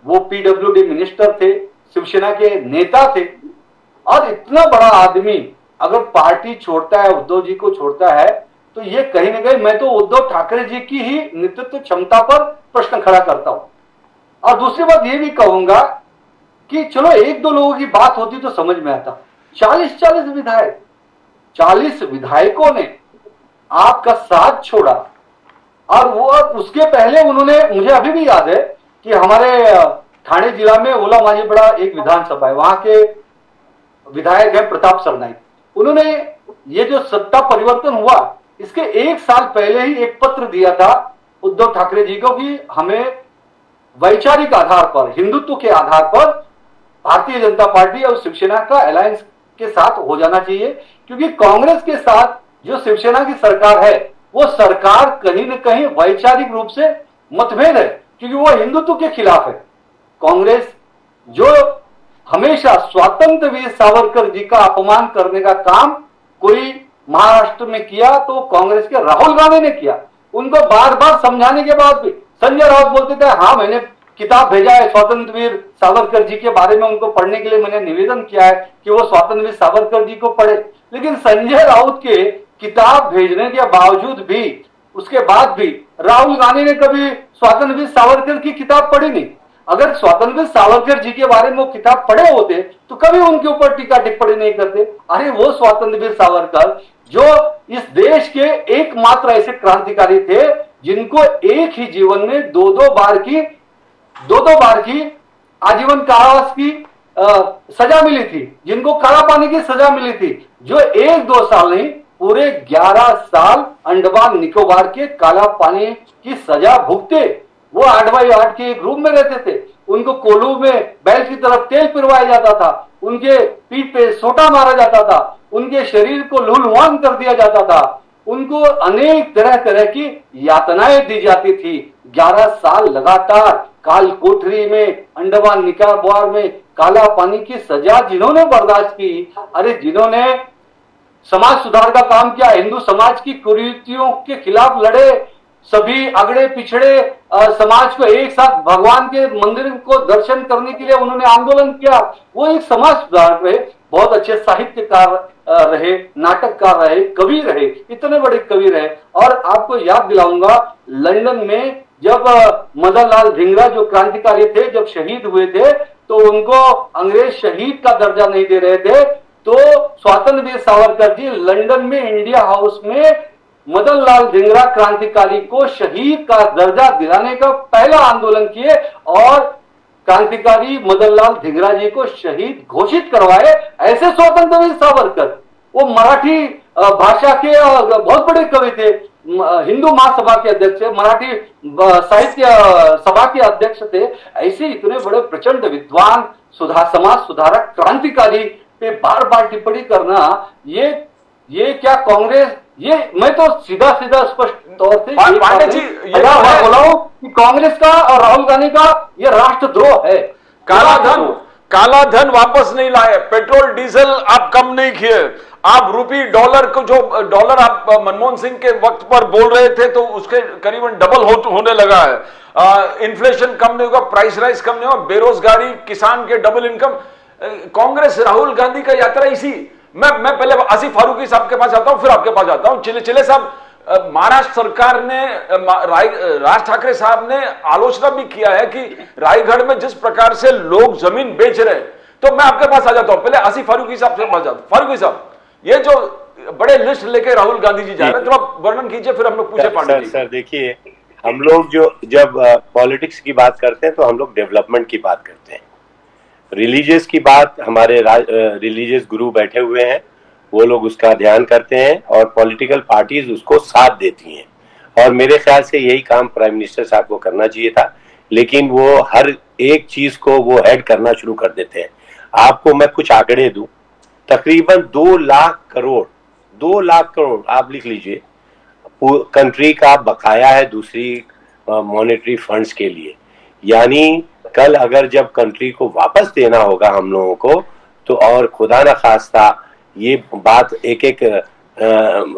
B: वो पीडब्ल्यूडी मिनिस्टर थे, शिवसेना के नेता थे। और इतना बड़ा आदमी अगर पार्टी छोड़ता है, उद्धव जी को छोड़ता है, तो ये कहीं ना कहीं मैं तो उद्धव ठाकरे जी की ही नेतृत्व क्षमता पर प्रश्न खड़ा करता हूं। और दूसरी बात ये भी कहूंगा कि चलो एक दो लोगों की बात होती तो समझ में आता, 40 विधायक, 40 विधायकों ने आपका साथ छोड़ा। और वो उसके पहले उन्होंने, मुझे अभी भी याद है कि हमारे ठाणे जिला में ओला माझीपड़ा एक विधानसभा है, वहां के विधायक है प्रताप सरनाईक। उन्होंने ये जो सत्ता परिवर्तन हुआ, इसके एक साल पहले ही एक पत्र दिया था उद्धव ठाकरे जी को कि हमें वैचारिक आधार पर, हिंदुत्व के आधार पर भारतीय जनता पार्टी और शिवसेना का अलायंस के साथ हो जाना चाहिए, क्योंकि कांग्रेस के साथ जो शिवसेना की सरकार है, वो सरकार कहीं न कहीं वैचारिक रूप से मतभेद है, क्योंकि वो हिंदुत्व के खिलाफ है। कांग्रेस जो हमेशा स्वतंत्र वीर सावरकर जी का अपमान करने का काम कोई महाराष्ट्र में किया तो कांग्रेस के राहुल गांधी ने किया। उनको बार बार समझाने के बाद भी संजय राउत बोलते थे हाँ मैंने किताब भेजा है स्वतंत्र वीर सावरकर जी के बारे में, उनको पढ़ने के लिए मैंने निवेदन किया है कि वो स्वतंत्र वीर सावरकर जी को पढ़े। लेकिन संजय राउत के किताब भेजने के बावजूद भी, उसके बाद भी राहुल गांधी ने कभी स्वतंत्र वीर सावरकर की किताब पढ़ी नहीं। अगर स्वतंत्र वीर सावरकर जी के बारे में वो किताब पढ़े होते तो कभी उनके ऊपर टीका टिप्पणी नहीं करते। अरे वो स्वतंत्र वीर सावरकर जो इस देश के एकमात्र ऐसे क्रांतिकारी थे जिनको एक ही जीवन में दो दो बार की आजीवन कारावास की सजा मिली थी, जिनको काला पानी की सजा मिली थी, जो 1-2 साल नहीं पूरे 11 साल अंडमान निकोबार के काला पानी की सजा भुगते। वो 8x8 के एक रूम में रहते थे, उनको कोल्हू में बैल की तरफ तेल पिरवाया जाता था, उनके पीठ पे सोटा मारा जाता था, उनके शरीर को लूलवान कर दिया जाता था, उनको अनेक तरह तरह की यातनाएं दी जाती थी। 11 साल लगातार काल कोठरी में, अंडमान निकोबार में काला पानी की सजा जिन्होंने बर्दाश्त की, अरे जिन्होंने समाज सुधार का काम किया, हिंदू समाज की कुरीतियों के खिलाफ लड़े, सभी अगड़े पिछड़े समाज को एक साथ भगवान के मंदिर को दर्शन करने के लिए उन्होंने आंदोलन किया। वो एक समाज सुधार रहे, बहुत अच्छे साहित्यकार रहे, नाटककार रहे, कवि रहे, इतने बड़े कवि रहे। और आपको याद दिलाऊंगा लंदन में जब मदन लाल धिंगरा जो क्रांतिकारी थे, जब शहीद हुए थे तो उनको अंग्रेज शहीद का दर्जा नहीं दे रहे थे, तो स्वतंत्र वीर सावरकर जी लंदन में इंडिया हाउस में मदन लाल धिंगरा क्रांतिकारी को शहीद का दर्जा दिलाने का पहला आंदोलन किए और क्रांतिकारी मदन लाल धिंगरा जी को शहीद घोषित करवाए। ऐसे स्वतंत्र वीर सावरकर, वो मराठी भाषा के बहुत बड़े कवि थे, हिंदू महासभा के अध्यक्ष थे, मराठी साहित्य सभा के अध्यक्ष थे। ऐसे इतने बड़े प्रचंड विद्वान समाज सुधारक क्रांतिकारी पे बार बार टिप्पणी करना, ये क्या कांग्रेस, ये मैं तो सीधा स्पष्ट तौर से
A: पांडे जी ये
B: बोला हूं कि कांग्रेस का और राहुल गांधी का ये राष्ट्रद्रोह है।
A: काला धन वापस नहीं लाए, पेट्रोल डीजल आप कम नहीं किए, आप रूपी डॉलर को, जो डॉलर आप मनमोहन सिंह के वक्त पर बोल रहे थे तो उसके करीबन डबल होने लगा है। इन्फ्लेशन कम नहीं होगा, प्राइस राइज कम नहीं होगा, बेरोजगारी, किसान के डबल इनकम। कांग्रेस राहुल गांधी का यात्रा इसी, मैं पहले आसिफ फारूकी साहब के पास आता हूं, फिर आपके पास आता हूं। चिले साहब, महाराष्ट्र सरकार ने, राज ठाकरे साहब ने आलोचना भी किया है कि रायगढ़ में जिस प्रकार से लोग जमीन बेच रहे हैं, तो मैं आपके पास आ जाता हूं, पहले आसिफ फारूकी साहब से पास जाता हूं। फारूकी साहब, ये जो बड़े लिस्ट लेके राहुल गांधी जी जा रहे हैं, तो आप वर्णन कीजिए, फिर हम लोग पूछे पांडे जी।
C: सर देखिए, हम लोग जब पॉलिटिक्स की बात करते हैं तो हम लोग डेवलपमेंट की बात करते हैं। रिलीजियस की बात, हमारे रिलीजियस गुरु बैठे हुए हैं, वो लोग उसका ध्यान करते हैं और पॉलिटिकल पार्टीज उसको साथ देती हैं, और मेरे ख्याल से यही काम प्राइम मिनिस्टर साहब को करना चाहिए था, लेकिन वो हर एक चीज को वो हेड करना शुरू कर देते हैं। आपको मैं कुछ आंकड़े दूं, तकरीबन 2 लाख करोड़ आप लिख लीजिए कंट्री का बकाया है दूसरी मॉनेटरी फंड्स के लिए। यानी कल अगर जब कंट्री को वापस देना होगा हम लोगों को, तो और खुदा न खास्ता ये बात एक एक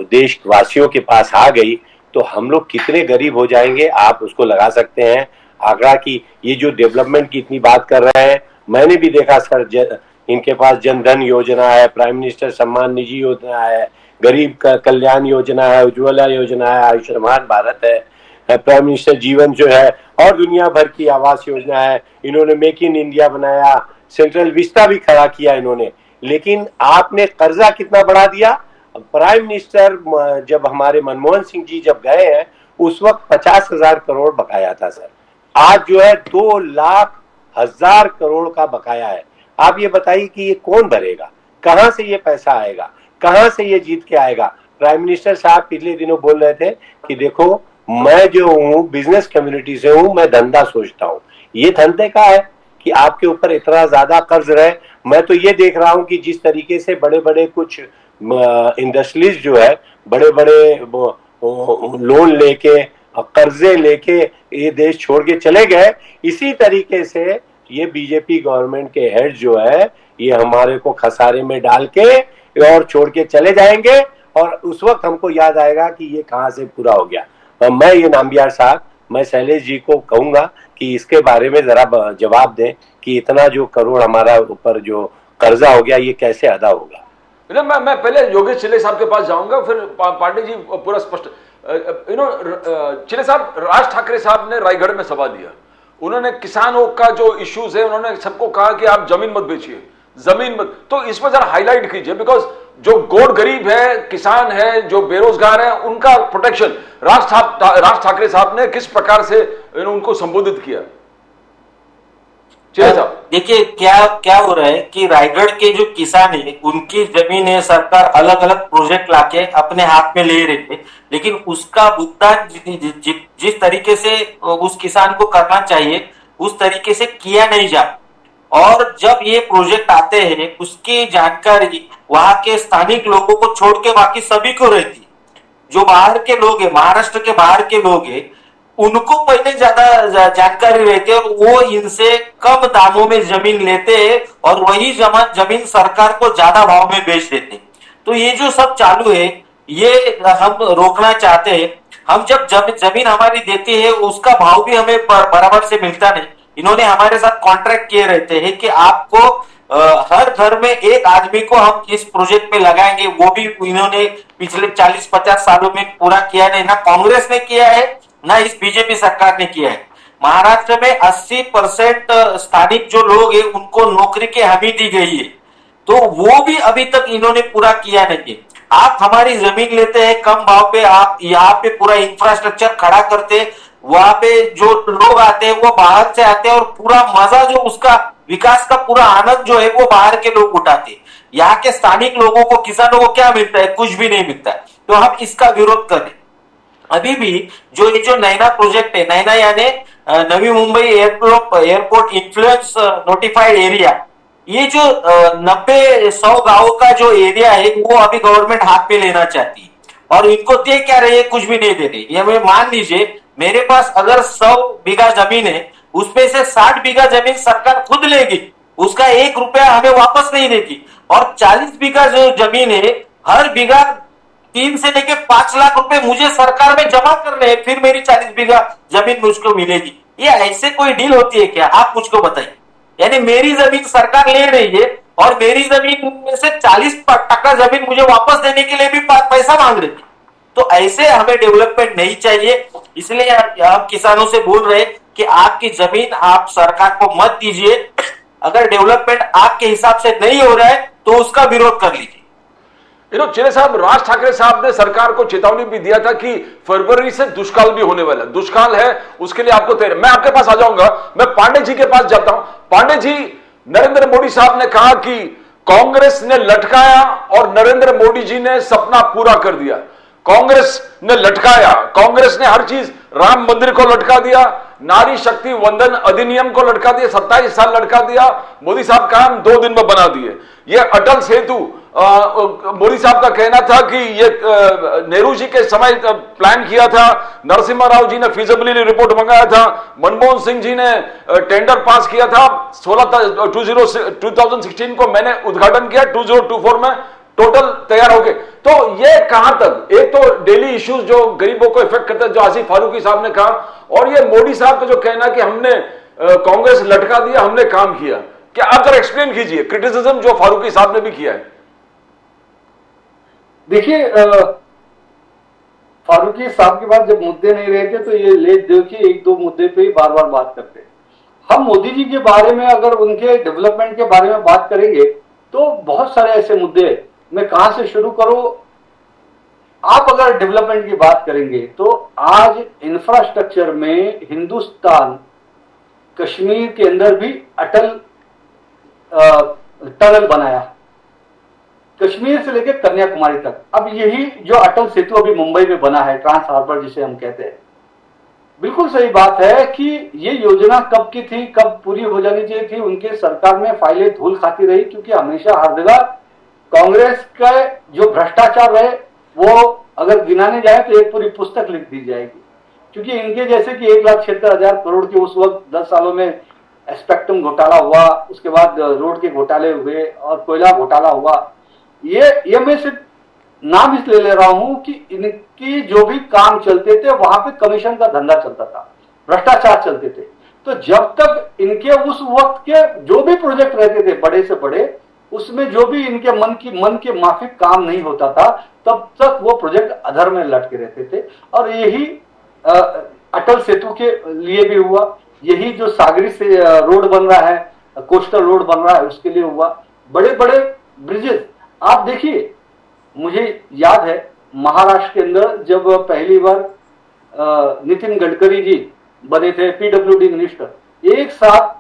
C: देशवासियों के पास आ गई, तो हम लोग कितने गरीब हो जाएंगे आप उसको लगा सकते हैं आंकड़ा की। ये जो डेवलपमेंट की इतनी बात कर रहे हैं, मैंने भी देखा सर, इनके पास जनधन योजना है, प्राइम मिनिस्टर सम्मान निधि योजना है, गरीब कल्याण योजना है, उज्ज्वला योजना है, आयुष्मान भारत है, प्राइम मिनिस्टर जीवन जो है, और दुनिया भर की आवास योजना है। इन्होंने मेक इन इंडिया बनाया, सेंट्रल विस्टा भी खड़ा किया इन्होंने, लेकिन आपने कर्जा कितना बढ़ा दिया। प्राइम मिनिस्टर जब हमारे मनमोहन सिंह जी जब गए हैं, उस वक्त 50,000 करोड़ बकाया था सर, आज जो है 2,00,000 करोड़ का बकाया है। आप ये बताइए कि ये कौन भरेगा, कहां से ये पैसा आएगा, कहां से ये जीत के आएगा। प्राइम मिनिस्टर साहब पिछले दिनों बोल रहे थे कि देखो मैं जो हूँ बिजनेस कम्युनिटी से हूँ, मैं धंधा सोचता हूँ। ये धंधे का है कि आपके ऊपर इतना ज्यादा कर्ज रहे। मैं तो ये देख रहा हूँ कि जिस तरीके से बड़े बड़े कुछ इंडस्ट्रीज जो है बड़े बड़े लोन लेके कर्जे लेके ये देश छोड़ के चले गए, इसी तरीके से ये बीजेपी गवर्नमेंट के हेड जो है ये हमारे को खसारे में डाल के और छोड़ के चले जाएंगे, और उस वक्त हमको याद आएगा कि ये कहां से पूरा हो गया। मैं ये नाम्बियार साहब, मैं शैलेश जी को कहूंगा कि इसके बारे में जरा जवाब दें कि इतना जो करोड़ हमारा ऊपर जो कर्जा हो गया ये कैसे अदा होगा।
A: मैं पहले योगेश चिल्ले साहब के पास जाऊंगा, फिर पांडे जी पूरा स्पष्ट। चिल्ले साहब, राज ठाकरे साहब ने रायगढ़ में सभा दिया, उन्होंने किसानों का जो इश्यूज है उन्होंने सबको कहा कि आप जमीन मत बेचिए, जमीन मत। तो इसमें जरा हाईलाइट कीजिए, बिकॉज जो गोड गरीब है, किसान है, जो बेरोजगार है, उनका प्रोटेक्शन राज ठाकरे साहब ने किस प्रकार से उनको संबोधित किया।
E: देखिए क्या हो रहा है कि रायगढ़ के जो किसान है उनकी जमीन है, सरकार अलग अलग प्रोजेक्ट लाके अपने हाथ में ले रही है, लेकिन उसका भुगतान जिस तरीके से उस किसान को करना चाहिए उस तरीके से किया नहीं जा। और जब ये प्रोजेक्ट आते हैं उसकी जानकारी वहां के स्थानिक लोगों को छोड़ के बाकी सभी को रहती है। जो बाहर के लोग हैं, महाराष्ट्र के बाहर के लोग हैं, उनको पहले ज्यादा जानकारी रहती है और वो इनसे कम दामों में जमीन लेते हैं और वही जमीन सरकार को ज्यादा भाव में बेच देते हैं। तो ये जो सब चालू है ये हम रोकना चाहते हैं। हम जब जमीन हमारी देती है उसका भाव भी हमें बराबर से मिलता नहीं। इन्होंने हमारे साथ कॉन्ट्रैक्ट किए रहते हैं कि आपको हर घर में एक आदमी को हम इस प्रोजेक्ट में लगाएंगे, वो भी इन्होंने पिछले 40-50 सालों में पूरा किया नहीं, ना कांग्रेस ने किया है ना इस बीजेपी सरकार ने किया है। महाराष्ट्र में 80% स्थानिक जो लोग हैं उनको नौकरी की हमी दी गई है, तो वो भी अभी तक इन्होंने पूरा किया नहीं है। आप हमारी जमीन लेते हैं कम भाव पे, आप यहाँ पे पूरा इंफ्रास्ट्रक्चर खड़ा करते हैं, वहां पे जो लोग आते हैं वो बाहर से आते हैं और पूरा मजा जो उसका विकास का पूरा आनंद जो है वो बाहर के लोग उठाते हैं। यहाँ के स्थानिक लोगों को, किसानों को क्या मिलता है? कुछ भी नहीं मिलता है। तो हम इसका विरोध करें। अभी भी जो ये जो नैना प्रोजेक्ट है, नैना यानी Navi Mumbai airport influence notified area, ये जो 90-100 गांवों का जो एरिया है वो अभी गवर्नमेंट हाथ पे लेना चाहती है और इनको दे क्या रही है? कुछ भी नहीं दे रही। ये मान लीजिए मेरे पास अगर 100 बीघा जमीन है, उसमें से 60 बीघा जमीन सरकार खुद लेगी, उसका 1 रुपया हमें वापस नहीं देगी, और 40 बीघा जो जमीन है हर बीघा 3 से लेके 5 लाख रुपए मुझे सरकार में जमा करने हैं, फिर मेरी 40 बीघा जमीन मुझको मिलेगी। ये ऐसे कोई डील होती है क्या? आप मुझको बताइए। यानी मेरी जमीन सरकार ले रही है और मेरी जमीन में से 40% जमीन मुझे वापस देने के लिए भी पैसा मांग रही है। तो ऐसे हमें डेवलपमेंट नहीं चाहिए। इसलिए हम किसानों से बोल रहे हैं कि आपकी जमीन आप सरकार को मत दीजिए। अगर डेवलपमेंट आपके हिसाब से नहीं हो रहा है तो उसका विरोध कर लीजिए।
A: चिरे साहब, राज ठाकरे साहब ने सरकार को चेतावनी भी दिया था कि फरवरी से दुष्काल भी होने वाला, दुष्काल है उसके लिए आपको तैयार। मैं आपके पास आ जाऊंगा, मैं पांडे जी के पास जाता हूं। पांडे जी, नरेंद्र मोदी साहब ने कहा कि कांग्रेस ने लटकाया और नरेंद्र मोदी जी ने सपना पूरा कर दिया। कांग्रेस ने लटकाया, कांग्रेस ने हर चीज, राम मंदिर को लटका दिया, नारी शक्ति वंदन अधिनियम को लटका दिया, 27 साल लटका दिया। मोदी साहब काम 2 दिन में बना दिए। ये अटल सेतु, मोदी साहब का कहना था कि ये नेहरू जी के समय प्लान किया था, नरसिम्हा राव जी ने फीजिबिलिटी रिपोर्ट मंगाया था, मनमोहन सिंह जी ने टेंडर पास किया था, 2016 को मैंने उद्घाटन किया, 2024 में टोटल तैयार हो गए। तो ये कहां तक, एक तो डेली इश्यूज जो गरीबों को इफेक्ट करते हैं, जो आसिफ फारूकी साहब ने कहा, और ये मोदी साहब का जो कहना कि हमने कांग्रेस लटका दिया, हमने काम किया। क्या आप जरा एक्सप्लेन कीजिए क्रिटिसिज्म जो फारूकी साहब ने भी किया है।
B: देखिए, फारूकी साहब के पास जब मुद्दे नहीं रहते तो ये ले दो कि 1-2 मुद्दे पे ही बार बार बात करते हैं। हम मोदी जी के बारे में, अगर उनके डेवलपमेंट के बारे में बात करेंगे तो बहुत सारे ऐसे मुद्दे, मैं कहां से शुरू करूं। आप अगर डेवलपमेंट की बात करेंगे तो आज इंफ्रास्ट्रक्चर में हिंदुस्तान कश्मीर के अंदर भी अटल टनल बनाया, कश्मीर से लेकर कन्याकुमारी तक। अब यही जो अटल सेतु अभी मुंबई में बना है, ट्रांस हार्बर जिसे हम कहते हैं, बिल्कुल सही बात है कि ये योजना कब की थी, कब पूरी हो जानी चाहिए थी। उनके सरकार में फाइलें धूल खाती रही, क्योंकि हमेशा हर जगह कांग्रेस का जो भ्रष्टाचार है वो अगर गिनाने जाए तो एक पूरी पुस्तक लिख दी जाएगी। क्योंकि इनके जैसे कि 1,76,000 करोड़ के उस वक्त 10 सालों में स्पेक्ट्रम घोटाला हुआ, उसके बाद रोड के घोटाले हुए और कोयला घोटाला हुआ। ये मैं सिर्फ नाम इसलिए ले रहा हूं कि इनकी जो भी काम चलते थे वहां पे कमीशन का धंधा चलता था, भ्रष्टाचार चलते थे। तो जब तक इनके उस वक्त के जो भी प्रोजेक्ट रहते थे बड़े से बड़े, उसमें जो भी इनके मन के माफिक काम नहीं होता था, तब तक वो प्रोजेक्ट अधर में लटके रहते थे। और यही अटल सेतु के लिए भी हुआ, यही जो सागरी से रोड बन रहा है, कोस्टल रोड बन रहा है, उसके लिए हुआ। बड़े बड़े ब्रिजेस आप देखिए, मुझे याद है महाराष्ट्र के अंदर जब पहली बार नितिन गडकरी जी बने थे पीडब्ल्यूडी मिनिस्टर, एक साथ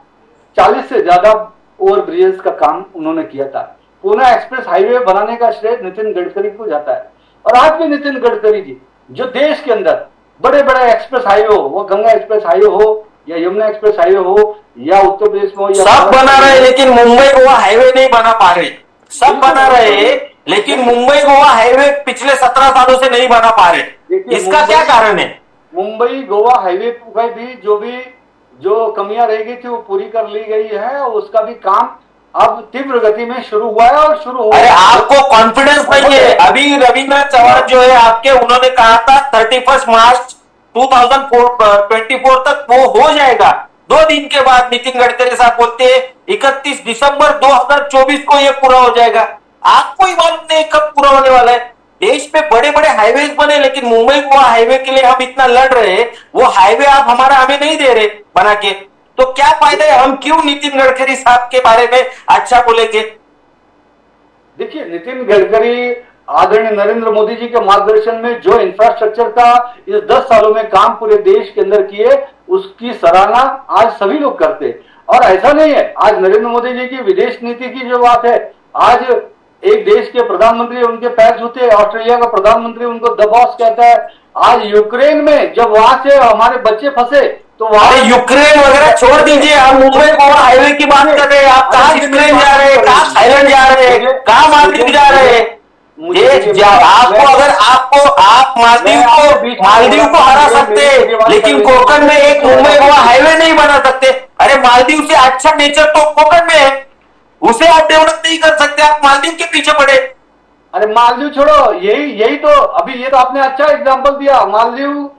B: 40 से ज्यादा ओवर ब्रिजेस का काम उन्होंने किया था। पूना एक्सप्रेस हाईवे बनाने का श्रेय नितिन गडकरी को जाता है। और आज भी नितिन गडकरी जी जो देश के अंदर बड़े बड़े एक्सप्रेस हाईवे हो, वो गंगा एक्सप्रेस हाईवे हो या यमुना एक्सप्रेस हाईवे हो या उत्तर प्रदेश में हो या
E: सब बना रहे, लेकिन मुंबई गोवा हाईवे नहीं बना पा रहे। सब बना रहे लेकिन मुंबई गोवा हाईवे पिछले 17 सालों से नहीं बना पा रहे। इसका क्या कारण है?
B: मुंबई गोवा हाईवे पे भी जो कमियां रह गई थी वो पूरी कर ली गई है, और उसका भी काम अब तीव्र गति में शुरू हुआ है और शुरू हुआ।
E: अरे आपको कॉन्फिडेंस नहीं है? अभी रविंद्र चौहान जो है आपके, उन्होंने कहा था 31 मार्च 2024 तक वो हो जाएगा। 2 दिन के बाद नितिन गडकरी साहब बोलते हैं 31 दिसंबर 2024 को ये पूरा हो जाएगा। आपको ही मालूम नहीं कब पूरा होने वाला है। देश में बड़े बड़े हाईवे बने, लेकिन मुंबई गोवा हाईवे के लिए हम इतना लड़ रहे हैं, वो हाईवे आप हमें नहीं दे रहे बना के। तो क्या फायदा है? हम क्यों नितिन गडकरी साहब के बारे में अच्छा बोलेंगे?
B: देखिए, नितिन गडकरी आदरणीय नरेंद्र मोदी जी के मार्गदर्शन में जो इंफ्रास्ट्रक्चर का इस 10 सालों में काम पूरे देश के अंदर किए, उसकी सराहना आज सभी लोग करते। और ऐसा नहीं है, आज नरेंद्र मोदी जी की विदेश नीति की जो बात है, आज एक देश के प्रधानमंत्री उनके पैर छूते हैं, ऑस्ट्रेलिया का प्रधानमंत्री उनको द बॉस कहता है। आज यूक्रेन में जब वहां से हमारे बच्चे फंसे तो वहां
E: यूक्रेन वगैरह छोड़ दीजिए, हम मुंबई गोवा हाईवे की बात कर रहे हैं। आप कहाँ यूक्रेन जा रहे हैं, कहाँ थाईलैंड जा रहे हैं, कहाँ मालदीव जा रहे हैं? आपको अगर आप मालदीव को हरा सकते हैं, लेकिन कोकण में एक मुंबई गोवा हाईवे नहीं बना सकते। अरे मालदीव से अच्छा नेचर तो कोकण में है, उसे आप डेवलप नहीं कर सकते, आप मालदीव के पीछे पड़े।
B: अरे मालदीव छोड़ो, यही तो अभी ये तो आपने अच्छा एग्जांपल दिया। मालदीव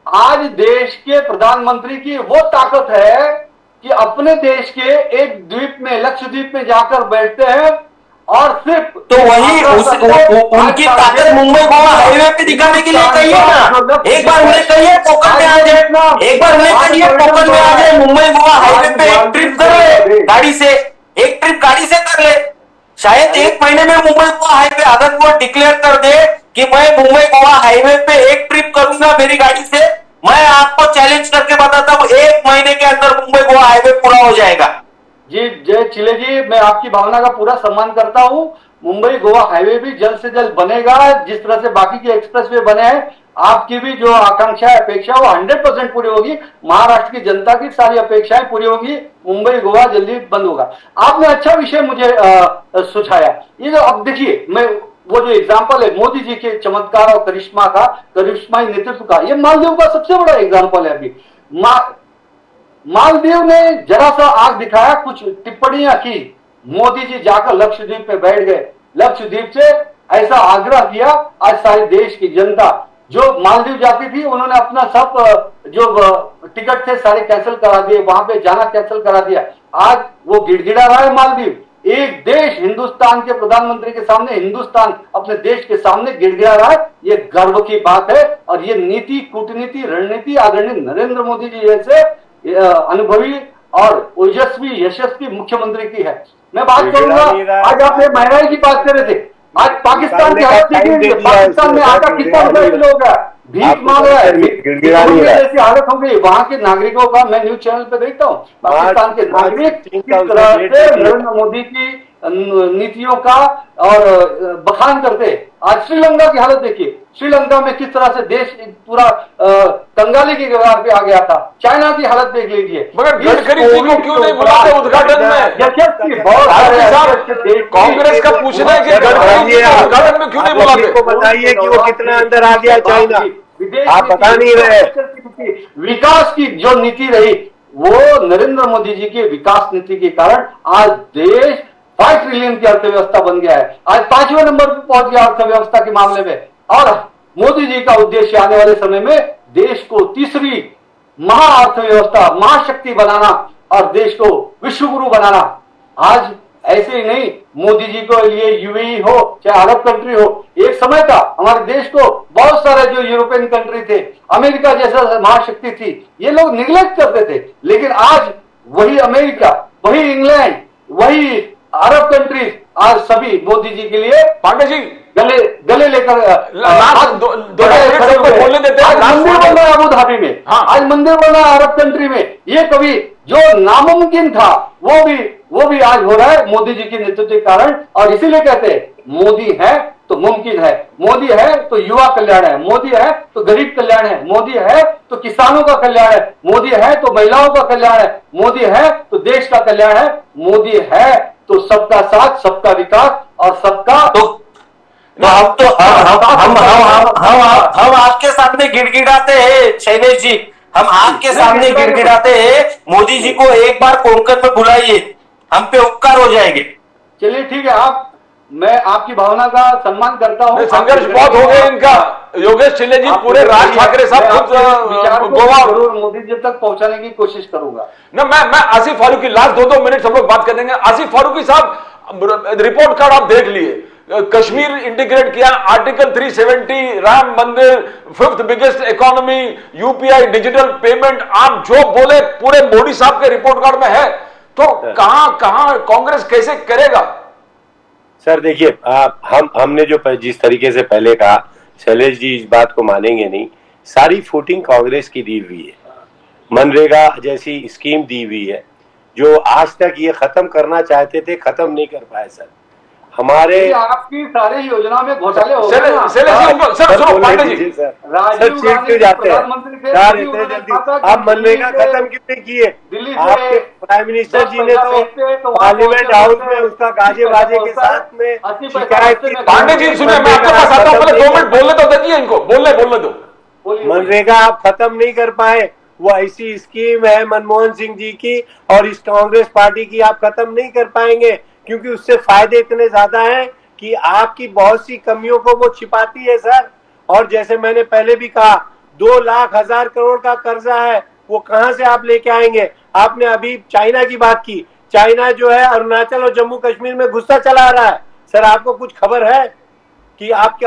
B: आज देश के प्रधानमंत्री की वो ताकत है कि अपने देश के एक द्वीप में, लक्षद्वीप में जाकर बैठते हैं और सिर्फ
E: तो वही उनकी ताकत मुंबई गोवा हाईवे पे दिखाने के लिए कहिए ना। एक बार उन्हें कहिए कोकण में आ जाए, एक बार उन्हें कहिए कोकण में आ जाए, मुंबई गोवा हाईवे पे एक ट्रिप कर ले गाड़ी से, एक ट्रिप गाड़ी से कर ले। शायद एक महीने में मुंबई गोवा हाईवे अगर वो डिक्लेयर कर दे कि मैं मुंबई गोवा हाईवे पे एक ट्रिप करूंगा मेरी गाड़ी से, मैं आपको चैलेंज करके बताता हूँ 1 महीने के अंदर मुंबई गोवा हाईवे पूरा हो जाएगा।
B: जी जय चिले जी, मैं आपकी भावना का पूरा सम्मान करता हूं। मुंबई गोवा हाईवे भी जल्द से जल्द बनेगा, जिस तरह से बाकी के एक्सप्रेसवे बने हैं। आपकी भी जो आकांक्षा है, अपेक्षा, वो 100% पूरी होगी। महाराष्ट्र की जनता की सारी अपेक्षाएं पूरी होगी। मुंबई गोवा जल्दी बंद होगा। आपने अच्छा विषय मुझे सुझाया। ये जो अब देखिए, मैं वो जो एग्जाम्पल है मोदी जी के चमत्कार और करिश्माई नेतृत्व का, ये मालदीव का सबसे बड़ा एग्जाम्पल है। अभी मालदीव ने जरा सा आग दिखाया, कुछ टिप्पणियां की, मोदी जी जाकर लक्षद्वीप पे बैठ गए, लक्षद्वीप से ऐसा आग्रह किया। आज सारे देश की जनता जो मालदीव जाती थी, उन्होंने अपना सब जो टिकट थे सारे कैंसिल करा दिए, वहां पे जाना कैंसिल करा दिया। आज वो गिड़गिड़ा रहा है मालदीव। एक देश हिंदुस्तान के प्रधानमंत्री के सामने, हिंदुस्तान अपने देश के सामने गिड़गिड़ा रहा है। ये गर्व की बात है। और ये नीति, कूटनीति, रणनीति आदरणीय नरेंद्र मोदी जी जैसे अनुभवी और ओजस्वी, यशस्वी मुख्यमंत्री की है। मैं बात करूंगा, आज आप महंगाई की बात कर रहे थे। आज पाकिस्तान की हालत देखिए, पाकिस्तान में आटा कितना रुपए हो गया, भीख मांग रहा है, जैसी हालत हो गई वहां के नागरिकों का। मैं न्यूज चैनल पे देखता हूँ, पाकिस्तान के नागरिक किस तरह से नरेंद्र मोदी की नीतियों का और बखान करते। आज श्रीलंका की हालत देखिए, श्रीलंका में किस तरह से देश पूरा कंगाली के कगार पे आ गया था। चाइना की हालत देख लीजिए।
A: मगर गडकरी जी को क्यों नहीं बुलाते उद्घाटन में? कांग्रेस का पूछना है कि गडकरी जी को उद्घाटन में क्यों नहीं बुलाते?
C: बताइए कि वो कितना अंदर आ गया चाइना, आप बता नहीं रहे।
B: विकास की जो नीति रही, वो नरेंद्र मोदी जी की विकास नीति के कारण आज देश 5 ट्रिलियन की अर्थव्यवस्था बन गया है। आज 5वें नंबर पर पहुंच गया अर्थव्यवस्था के मामले में। और मोदी जी का उद्देश्य आने वाले समय में देश को तीसरी महाअर्थव्यवस्था, महाशक्ति बनाना और देश को विश्वगुरु बनाना। आज ऐसे ही नहीं, मोदी जी को लिए यूएई हो चाहे अरब कंट्री हो, एक समय था हमारे देश को बहुत सारे जो यूरोपियन कंट्री थे, अमेरिका जैसा महाशक्ति थी, ये लोग निग्लेक्ट करते थे। लेकिन आज वही अमेरिका, वही इंग्लैंड, वही अरब कंट्रीज आज सभी मोदी जी के लिए
A: पांडे जी
B: गले लेकर
A: बोलने देते हैं।
B: मंदिर बन रहा है अबू धाबी में, आज मंदिर बन रहा है अरब कंट्री में। ये कभी जो नामुमकिन था वो भी आज हो रहा है मोदी जी के नेतृत्व के कारण। और इसीलिए कहते हैं मोदी है तो मुमकिन है, मोदी है तो युवा कल्याण है, मोदी है तो गरीब कल्याण है, मोदी है तो किसानों का कल्याण है, मोदी है तो महिलाओं का कल्याण है, मोदी है तो देश का कल्याण है, मोदी है तो सबका साथ, सबका विकास और सबका
E: हम आपके सामने गिड़गिड़ाते हैं शैलेश जी, हम आपके सामने गिड़गिड़ाते हैं। मोदी जी को एक बार कोंकण में बुलाइए, हम पे उपकार हो जाएंगे।
B: चलिए ठीक है, मैं आपकी भावना का सम्मान करता हूँ।
A: संघर्ष बहुत हो गया इनका। योगेश चिल्ले जी, पूरे राज ठाकरे साहब खुद गोवा
B: जरूर मोदी जी तक पहुंचाने की कोशिश करूंगा।
A: ना मैं आसिफ फारूकी, लास्ट 2 मिनट हम लोग बात कर देंगे। आसिफ फारूकी साहब, रिपोर्ट कार्ड आप देख लिए, कश्मीर इंटीग्रेट किया, आर्टिकल 370, राम मंदिर, 5th biggest economy, UPI, digital payment, आप जो बोले पूरे मोदी साहब के रिपोर्ट कार्ड में है। तो कहां कांग्रेस कैसे करेगा?
C: सर देखिए, हमने जो जिस तरीके से पहले कहा, शैलेश जी इस बात को मानेंगे नहीं, सारी फुटिंग कांग्रेस की दी हुई है। मनरेगा जैसी स्कीम दी हुई है जो आज तक ये खत्म करना चाहते थे, खत्म नहीं कर पाए सर। हमारे
B: आपकी सारी योजना में घोटाले हो गए।
C: आप मनरेगा खत्म कितने किए? आपके प्राइम मिनिस्टर जी ने तो पार्लियामेंट हाउस में उसका गाजे बाजे के साथ में शिकायत की।
A: पांडे जी सुनिए, मैं आपके पास आता हूँ, पहले 2 मिनट बोलने तो दीजिए इनको, बोलने दो।
C: मनरेगा आप खत्म नहीं कर पाए, वो ऐसी स्कीम है मनमोहन सिंह जी की और इस कांग्रेस पार्टी की, आप खत्म नहीं कर पाएंगे क्योंकि उससे फायदे इतने ज्यादा हैं कि आपकी बहुत सी कमियों को वो छिपाती है सर। और जैसे मैंने पहले भी कहा, 2,00,000 करोड़ का कर्जा है, वो कहां से आप लेके आएंगे? आपने अभी चाइना की बात की, चाइना जो है अरुणाचल और जम्मू कश्मीर में घुसता चला रहा है। सर आपको कुछ खबर है कि आप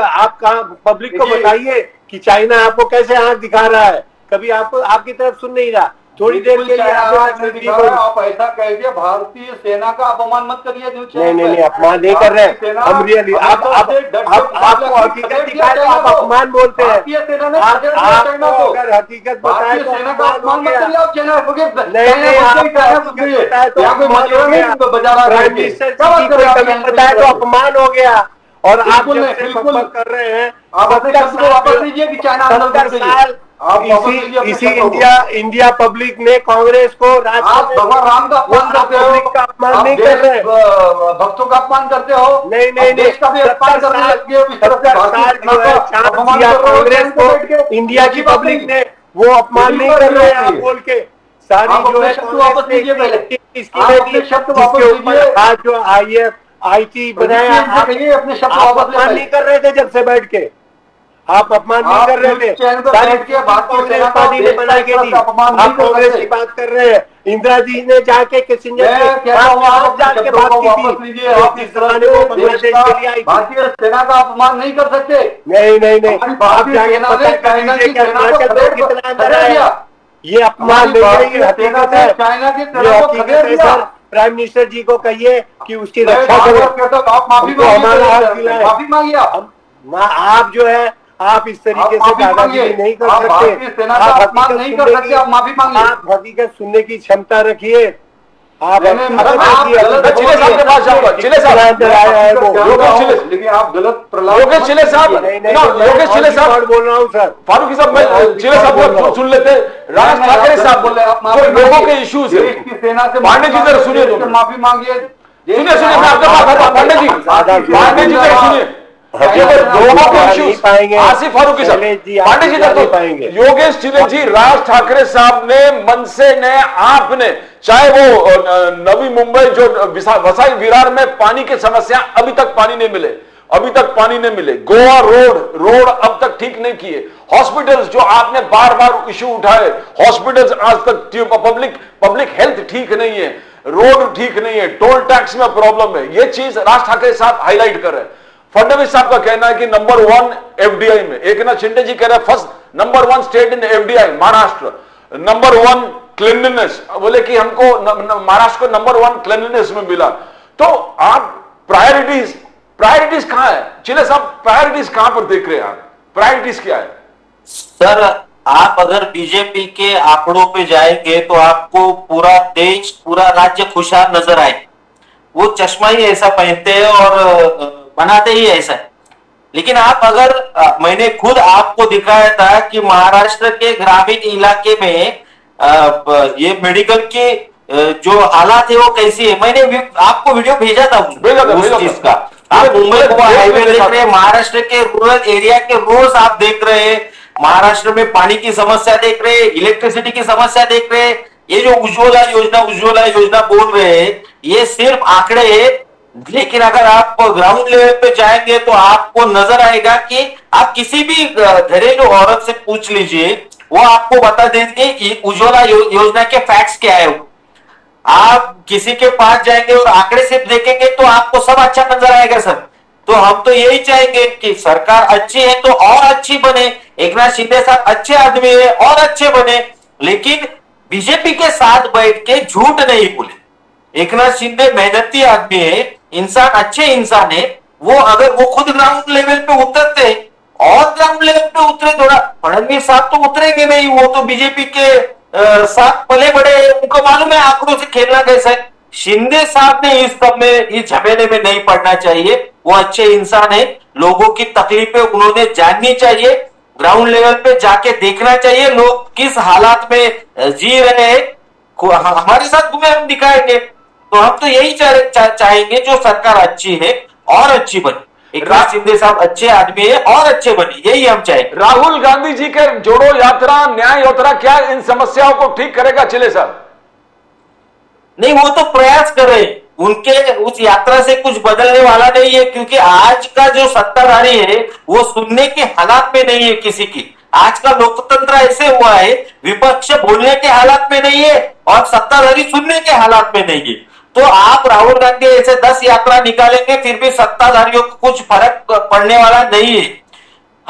C: पब्लिक को बताइए कि चाइना आपको कैसे आंख दिखा रहा है? कभी आपको आपकी तरफ सुन नहीं रहा। थोड़ी देर के लिए
B: आप ऐसा कहिए, भारतीय सेना का अपमान मत करिए।
C: नहीं, अपमान नहीं कर रहे हैं हम, रियली आप आपको हकीकत दिखाए तो आप अपमान बोलते हैं। आपको अगर हकीकत बताए तो
B: सेना का अपमान मत करिए। आप
C: नहीं, प्राइम मिनिस्टर जी की कोई कमी बताए तो अपमान हो गया। और आप जब से बकबक कर रहे हैं,
B: आप अपने शब्द को वापस लीजिए कि चाइना
C: 70 साल इसी इंडिया पब्लिक ने कांग्रेस को
B: आप भगवान राम का अपमान करते हो,
C: पब्लिक का अपमान नहीं कर रहे,
B: भक्तों का अपमान करते हो।
C: नहीं,
B: देश का भी अपमान करते
C: कांग्रेस को इंडिया की पब्लिक ने वो अपमान नहीं कर रहे हैं आप बोल के। सारी जो है
B: वापस लीजिए, पहले
C: इसकी
B: शब्द वापस लीजिए।
C: आज जो IT बनाया,
B: अपने शब्द
C: आप
B: वापस
C: अपमान नहीं कर रहे थे जब से बैठ के, आप अपमान नहीं कर रहे थे। कांग्रेस पार्टी ने बना के दी, आप कांग्रेस की बात कर रहे हैं। इंदिरा जी ने जाके किसिंजर के आप जाके बात की थी, आप इस जमाने में बांग्लादेश के लिए आई थी।
B: भारतीय सेना का अपमान नहीं कर सकते।
C: नहीं, आप जाके पता कर लीजिए कि अरुणाचल में कितना अंदर आया। ये अपमान नहीं है, ये हकीकत है,
B: चाइना की
C: ये हकीकत है सर। प्राइम मिनिस्टर जी को कहिए कि उसकी रक्षा करो,
B: आप माफी मांगिए।
C: आप जो है आप इस तरीके से दादागिरी नहीं कर सकते, आप
B: अपमान नहीं कर सकते, आप माफी मांगिए।
C: आप हकीकत सुनने की क्षमता रखिए। आप
B: चिले
A: साहब के पास जाऊंगा, चिले साहब
C: आया है वो,
B: लेकिन आप गलत
A: योगेश चिले साहब, योगेश चिले साहब
C: बोल रहा हूँ सर।
A: फारूकी साहब, मैं चिले साहब को सुन लेते। राज ठाकरे साहब बोल रहे हैं लोगों के इश्यूज है,
B: सेना से
A: पांडे जी जरा सुनिए,
B: माफी मांगिए।
A: सुनिए मैं आपके पास आता हूं। पांडे जी जरा सुनिए, लोगों के इश्यूज आसिफ फारूकी साहब, पांडे जी तो योगेश चिले जी, राज ठाकरे साहब ने, मनसे ने, आपने, चाहे वो नवी मुंबई जो वसाई विरार में पानी की समस्या, अभी तक पानी नहीं मिले। गोवा रोड अब तक ठीक नहीं किए। हॉस्पिटल्स जो आपने बार बार इश्यू उठाए, हॉस्पिटल्स आज तक पब्लिक हेल्थ ठीक नहीं है, रोड ठीक नहीं है, टोल टैक्स में प्रॉब्लम है। ये चीज राज ठाकरे साहब हाईलाइट कर रहे हैं। फडणवीस साहब का कहना है कि नंबर 1 FDI में, एकनाथ शिंदे जी कह रहे हैं first number 1 state in FDI Maharashtra, number 1 cleanliness, बोले कि हमको महाराष्ट्र को नंबर 1 क्लीनलीनेस में मिला। तो आप प्रायोरिटीज कहां है चिले साहब, प्रायोरिटीज कहां पर देख रहे हैं आप, प्रायोरिटीज क्या है?
E: सर, आप अगर बीजेपी के आंकड़ों पे जाएंगे तो आपको पूरा देश, पूरा राज्य खुशहाल नजर आए। वो चश्मा ही ऐसा पहनते हैं और बनाते ही ऐसा है। लेकिन आप अगर, मैंने खुद आपको दिखाया था कि महाराष्ट्र के ग्रामीण इलाके में ये मेडिकल के जो हालात है वो कैसी है, मैंने आपको वीडियो भेजा था उस चीज का। आप मुंबई को हाईवे देख रहे हैं, महाराष्ट्र के रूरल एरिया के रोड्स आप देख रहे हैं, महाराष्ट्र में पानी की समस्या देख रहे हैं, इलेक्ट्रिसिटी की समस्या देख रहे हैं। ये जो उज्ज्वला योजना बोल रहे हैं, ये सिर्फ आंकड़े है। लेकिन अगर आप ग्राउंड लेवल पे जाएंगे तो आपको नजर आएगा कि आप किसी भी घरेलू औरत से पूछ लीजिए, वो आपको बता देंगे कि उज्ज्वला योजना के फैक्ट्स क्या है। आप किसी के पास जाएंगे और आंकड़े सिर्फ देखेंगे तो आपको सब अच्छा नजर आएगा सर। तो हम तो यही चाहेंगे कि सरकार अच्छी है तो और अच्छी बने, एकनाथ शिंदे साहब अच्छे आदमी है और अच्छे बने, लेकिन बीजेपी के साथ बैठ के झूठ नहीं बोले। एकनाथ शिंदे मेहनती आदमी है, इंसान अच्छे इंसान है। वो अगर वो खुद ग्राउंड लेवल पे उतरते और ग्राउंड लेवल पे उतरे, थोड़ा फडणवीस साहब तो उतरेंगे नहीं, वो तो बीजेपी के साथ पले बड़े, उनको मालूम है आंकड़ों से खेलना कैसा है। शिंदे साहब ने इस सब में, इस झमेले में नहीं पड़ना चाहिए। वो अच्छे इंसान है, लोगों की तकलीफें उन्होंने जाननी चाहिए, ग्राउंड लेवल पे जाके देखना चाहिए लोग किस हालात में जी रहे हैं। हमारे साथ घूमे, हम दिखाएंगे। तो हम तो यही चाहेंगे जो सरकार अच्छी है और अच्छी बने, एकनाथ शिंदे साहब अच्छे आदमी है और अच्छे बने, यही हम चाहेंगे।
A: राहुल गांधी जी के जोड़ो यात्रा, न्याय यात्रा क्या इन समस्याओं को ठीक करेगा चिले साहब?
E: नहीं, वो तो प्रयास कर रहे हैं, उनके उस यात्रा से कुछ बदलने वाला नहीं है, क्योंकि आज का जो सत्ताधारी है वो सुनने के हालात में नहीं है किसी की। आज का लोकतंत्र ऐसे हुआ है, विपक्ष बोलने के हालात में नहीं है और सत्ताधारी सुनने के हालात में नहीं है। तो आप राहुल गांधी ऐसे 10 यात्रा निकालेंगे फिर भी सत्ताधारियों को कुछ फर्क पड़ने वाला नहीं है।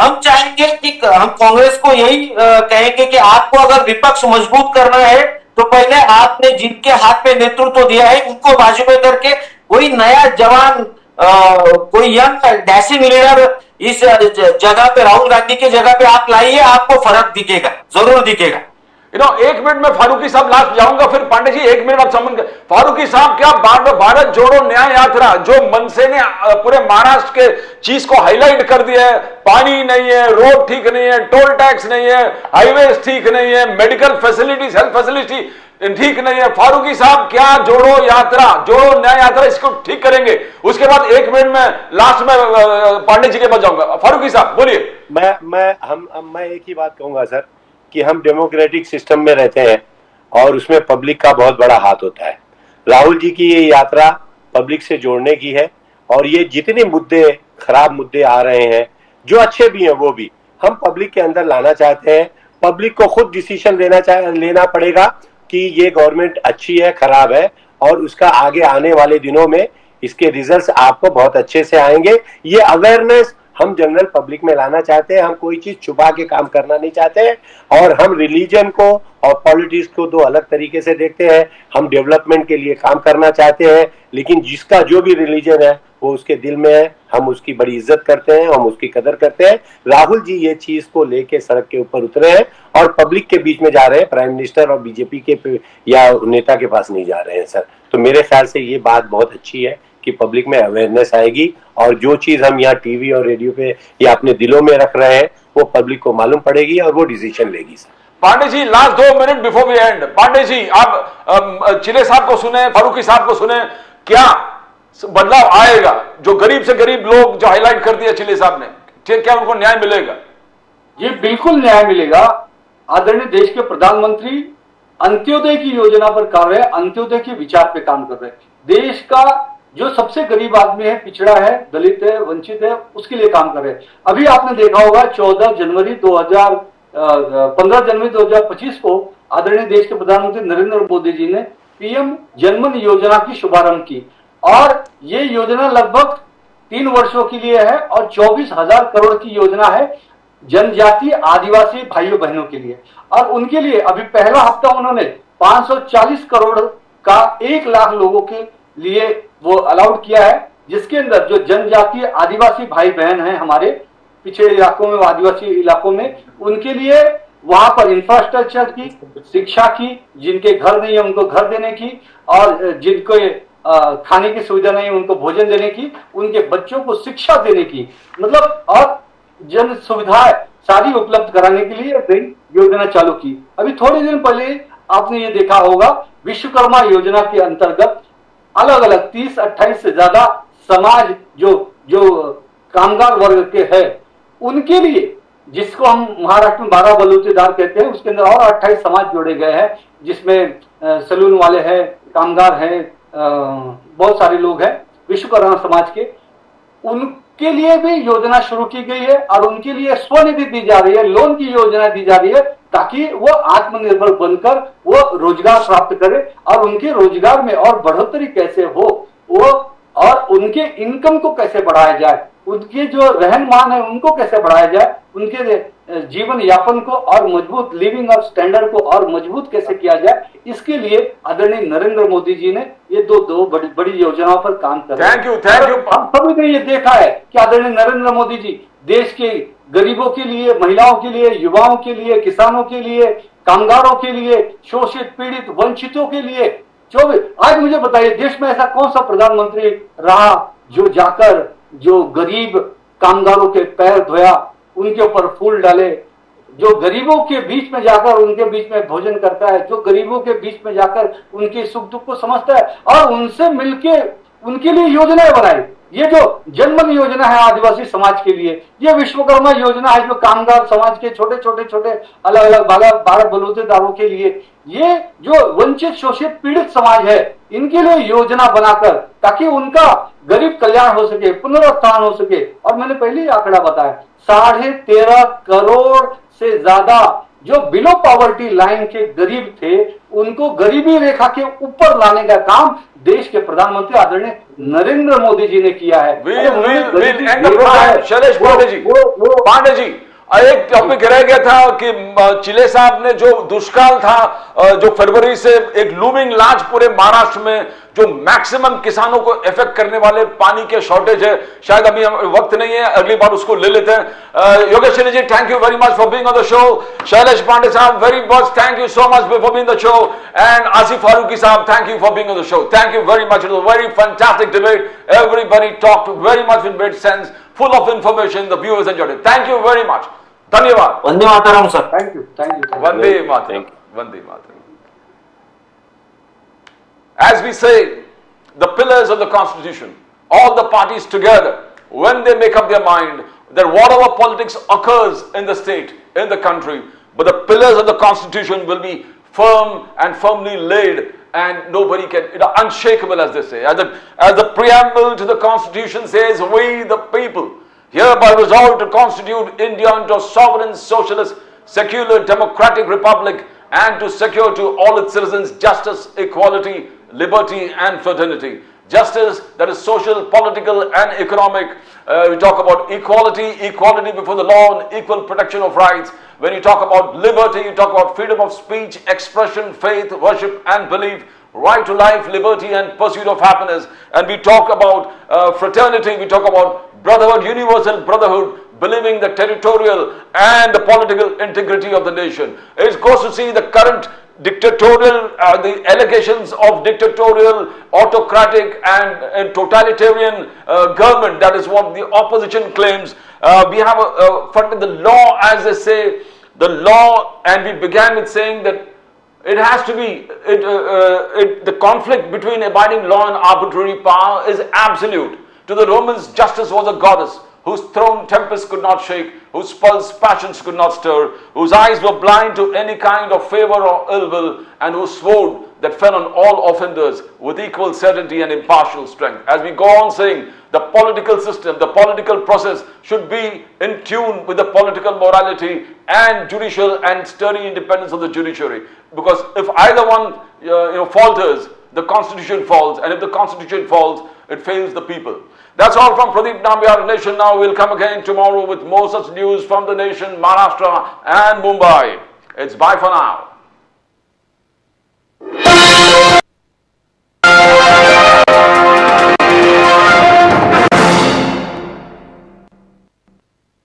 E: हम चाहेंगे कि हम कांग्रेस को यही कहेंगे कि आपको अगर विपक्ष मजबूत करना है तो पहले आपने जिनके हाथ में नेतृत्व दिया है उनको बाजू में करके कोई नया जवान कोई यंग डैशिंग लीडर इस जगह पे राहुल गांधी की जगह पे आप लाइए, आपको फर्क दिखेगा, जरूर दिखेगा।
A: एक मिनट में फारूकी साहब लास्ट जाऊंगा, फिर पांडे जी एक मिनट आप समझ। फारूकी साहब, क्या भारत जोड़ो न्याय यात्रा जो मनसे ने पूरे महाराष्ट्र के चीज को हाईलाइट कर दिया है, पानी नहीं है, रोड ठीक नहीं है, टोल टैक्स नहीं है, हाईवे ठीक नहीं है, मेडिकल फैसिलिटीज, हेल्थ फैसिलिटी ठीक नहीं है, फारूकी साहब क्या जोड़ो न्याय यात्रा इसको ठीक करेंगे? उसके बाद एक मिनट में लास्ट में पांडे जी के पास जाऊंगा। फारूकी साहब बोलिए।
C: मैं एक ही बात कहूंगा सर कि हम डेमोक्रेटिक सिस्टम में रहते हैं और उसमें पब्लिक का बहुत बड़ा हाथ होता है। राहुल जी की ये यात्रा पब्लिक से जोड़ने की है और ये जितने मुद्दे, खराब मुद्दे आ रहे हैं, जो अच्छे भी हैं वो भी हम पब्लिक के अंदर लाना चाहते हैं। पब्लिक को खुद डिसीजन लेना पड़ेगा कि ये गवर्नमेंट अच्छी है, खराब है, और उसका आगे आने वाले दिनों में इसके रिजल्ट्स आपको बहुत अच्छे से आएंगे। ये अवेयरनेस हम जनरल पब्लिक में लाना चाहते हैं। हम कोई चीज छुपा के काम करना नहीं चाहते हैं और हम रिलीजन को और पॉलिटिक्स को दो अलग तरीके से देखते हैं। हम डेवलपमेंट के लिए काम करना चाहते हैं, लेकिन जिसका जो भी रिलीजन है वो उसके दिल में है, हम उसकी बड़ी इज्जत करते हैं, हम उसकी कदर करते हैं। राहुल जी ये चीज को लेके सड़क के ऊपर उतरे हैं और पब्लिक के बीच में जा रहे हैं, प्राइम मिनिस्टर और बीजेपी के या नेता के पास नहीं जा रहे हैं सर। तो मेरे ख्याल से ये बात बहुत अच्छी है कि पब्लिक में अवेयरनेस आएगी और जो चीज हम यहाँ टीवी और रेडियो पे या अपने दिलों में रख रहे हैं वो पब्लिक को मालूम पड़ेगी और वो डिसीजन लेगी sir.
A: Pande ji last 2 minute before we end. Pande ji आप चिले साहब को सुने, फारूकी साहब को सुने, क्या बदलाव आएगा? जो गरीब से गरीब लोग जो हाईलाइट कर दिया चिले साहब ने, क्या उनको न्याय मिलेगा?
B: जी बिल्कुल न्याय मिलेगा। आदरणीय देश के प्रधानमंत्री अंत्योदय की योजना पर कर रहे हैं, अंत्योदय के विचार पे काम कर रहे हैं। देश का जो सबसे गरीब आदमी है, पिछड़ा है, दलित है, वंचित है, उसके लिए काम कर रहे हैं। अभी आपने देखा होगा 15 जनवरी 2025 को आदरणीय देश के प्रधानमंत्री नरेंद्र मोदी जी ने पीएम जनमन योजना की शुभारंभ की और ये योजना लगभग 3 वर्षों के लिए है और 24,000 करोड़ की योजना है जनजातीय आदिवासी भाइयों बहनों के लिए। और उनके लिए अभी पहला हफ्ता उन्होंने 540 करोड़ का 1 लाख लोगों के लिए वो अलाउड किया है, जिसके अंदर जो जनजातीय आदिवासी भाई बहन हैं हमारे पिछड़े इलाकों में, आदिवासी इलाकों में, उनके लिए वहां पर इंफ्रास्ट्रक्चर की, शिक्षा की, जिनके घर नहीं है उनको घर देने की, और जिनको खाने की सुविधा नहीं उनको भोजन देने की, उनके बच्चों को शिक्षा देने की, मतलब और जन सुविधाएं सारी उपलब्ध कराने के लिए कई योजना चालू की। अभी थोड़े दिन पहले आपने ये देखा होगा विश्वकर्मा योजना के अंतर्गत अलग अलग 30-28 से ज्यादा समाज जो कामगार वर्ग के हैं उनके लिए, जिसको हम महाराष्ट्र में 12 बलूचीदार कहते हैं, उसके अंदर और 28 समाज जोड़े गए हैं, जिसमें सैलून वाले हैं, कामगार हैं, बहुत सारे लोग हैं विश्वकर्मा समाज के। उनके लिए भी योजना शुरू की गई है और उनके लिए स्वनिधि दी जा रही है, लोन की योजना दी जा रही है, ताकि वो आत्मनिर्भर बनकर वो रोजगार प्राप्त करे और उनके रोजगार में और बढ़ोतरी कैसे हो वो, और उनके इनकम को कैसे बढ़ाया जाए, उनके जो रहन मान है उनको कैसे बढ़ाया जाए, उनके जीवन यापन को और मजबूत लिविंग और स्टैंडर्ड को और मजबूत कैसे किया जाए, इसके लिए आदरणीय नरेंद्र मोदी जी ने ये दो बड़ी योजनाओं पर काम कर रहे हैं।
A: Thank you.
B: हम सभी ने ये देखा है कि आदरणीय नरेंद्र मोदी जी देश के गरीबों के लिए, महिलाओं के लिए, युवाओं के लिए, किसानों के लिए, कामगारों के लिए, शोषित पीड़ित वंचितों के लिए आज मुझे बताइए देश में ऐसा कौन सा प्रधानमंत्री रहा जो जाकर जो गरीब कामगारों के पैर धोया, उनके ऊपर फूल डाले, जो गरीबों के बीच में जाकर उनके बीच में भोजन करता है, जो गरीबों के बीच में जाकर उनके सुख दुख को समझता है और उनसे मिलके उनके लिए योजनाएं बनाई। ये जो जनमन योजना है आदिवासी समाज के लिए, ये विश्वकर्मा योजना है जो कामगार समाज के छोटे अलग अलग 12 बलूचीदारों के लिए, ये जो वंचित शोषित पीड़ित समाज है इनके लिए योजना बनाकर ताकि उनका गरीब कल्याण हो सके, पुनरुत्थान हो सके। और मैंने पहले ही आंकड़ा बताया 13.5 करोड़ से ज्यादा जो बिलो पॉवर्टी लाइन के गरीब थे उनको गरीबी रेखा के ऊपर लाने का काम देश के प्रधानमंत्री आदरणीय नरेंद्र मोदी जी ने किया है।
A: we'll end the program. Shailesh Pandey ji, Pandey ji, एक टॉपिक रह गया था कि चिले साहब ने जो दुष्काल था, जो फरवरी से एक लूमिंग लार्ज पूरे महाराष्ट्र में, जो मैक्सिमम किसानों को इफेक्ट करने वाले पानी के शॉर्टेज है, शायद अभी वक्त नहीं है, अगली बार उसको ले लेते हैं। Yogeshwari ji, thank you very much for being on the show. Shailesh Pande साहब, very much thank you so much for being on the show. And Asif Farooqui साहब, thank you for being on the show. Thank you very much, it was very fantastic debate, everybody talked very much, it made sense, full of information, the viewers enjoyed it. Thank you very much, धन्यवाद।
E: वंदे मातरम sir.
B: Thank you, thank you,
A: Vande Mataram, Vande Mataram. As we say, the pillars of the Constitution, all the parties together, when they make up their mind that whatever politics occurs in the state, in the country, but the pillars of the Constitution will be firm and firmly laid, and nobody can, unshakable, as they say. As the preamble to the Constitution says, we the people hereby resolve to constitute India into a sovereign, socialist, secular, democratic republic, and to secure to all its citizens justice, equality, liberty and fraternity. Justice, that is social, political and economic. We talk about equality, equality before the law and equal protection of rights. When you talk about liberty, you talk about freedom of speech, expression, faith, worship and belief, right to life, liberty and pursuit of happiness. And we talk about fraternity, we talk about brotherhood, universal brotherhood, believing the territorial and the political integrity of the nation. It goes to see the current dictatorial, the allegations of dictatorial, autocratic and totalitarian government. That is what the opposition claims. We have the law, as they say, the law, and we began with saying that it has to be, the conflict between abiding law and arbitrary power is absolute. To the Romans, justice was a goddess, whose throne tempests could not shake, whose pulse passions could not stir, whose eyes were blind to any kind of favor or ill will, and whose sword that fell on all offenders with equal certainty and impartial strength. As we go on saying, the political system, the political process should be in tune with the political morality and judicial and sturdy independence of the judiciary. Because if either one falters, the constitution falls, and if the constitution falls, it fails the people. That's all from Pradeep Nambiar Nation Now. We'll come again tomorrow with more such news from the nation, Maharashtra and Mumbai. It's bye for now.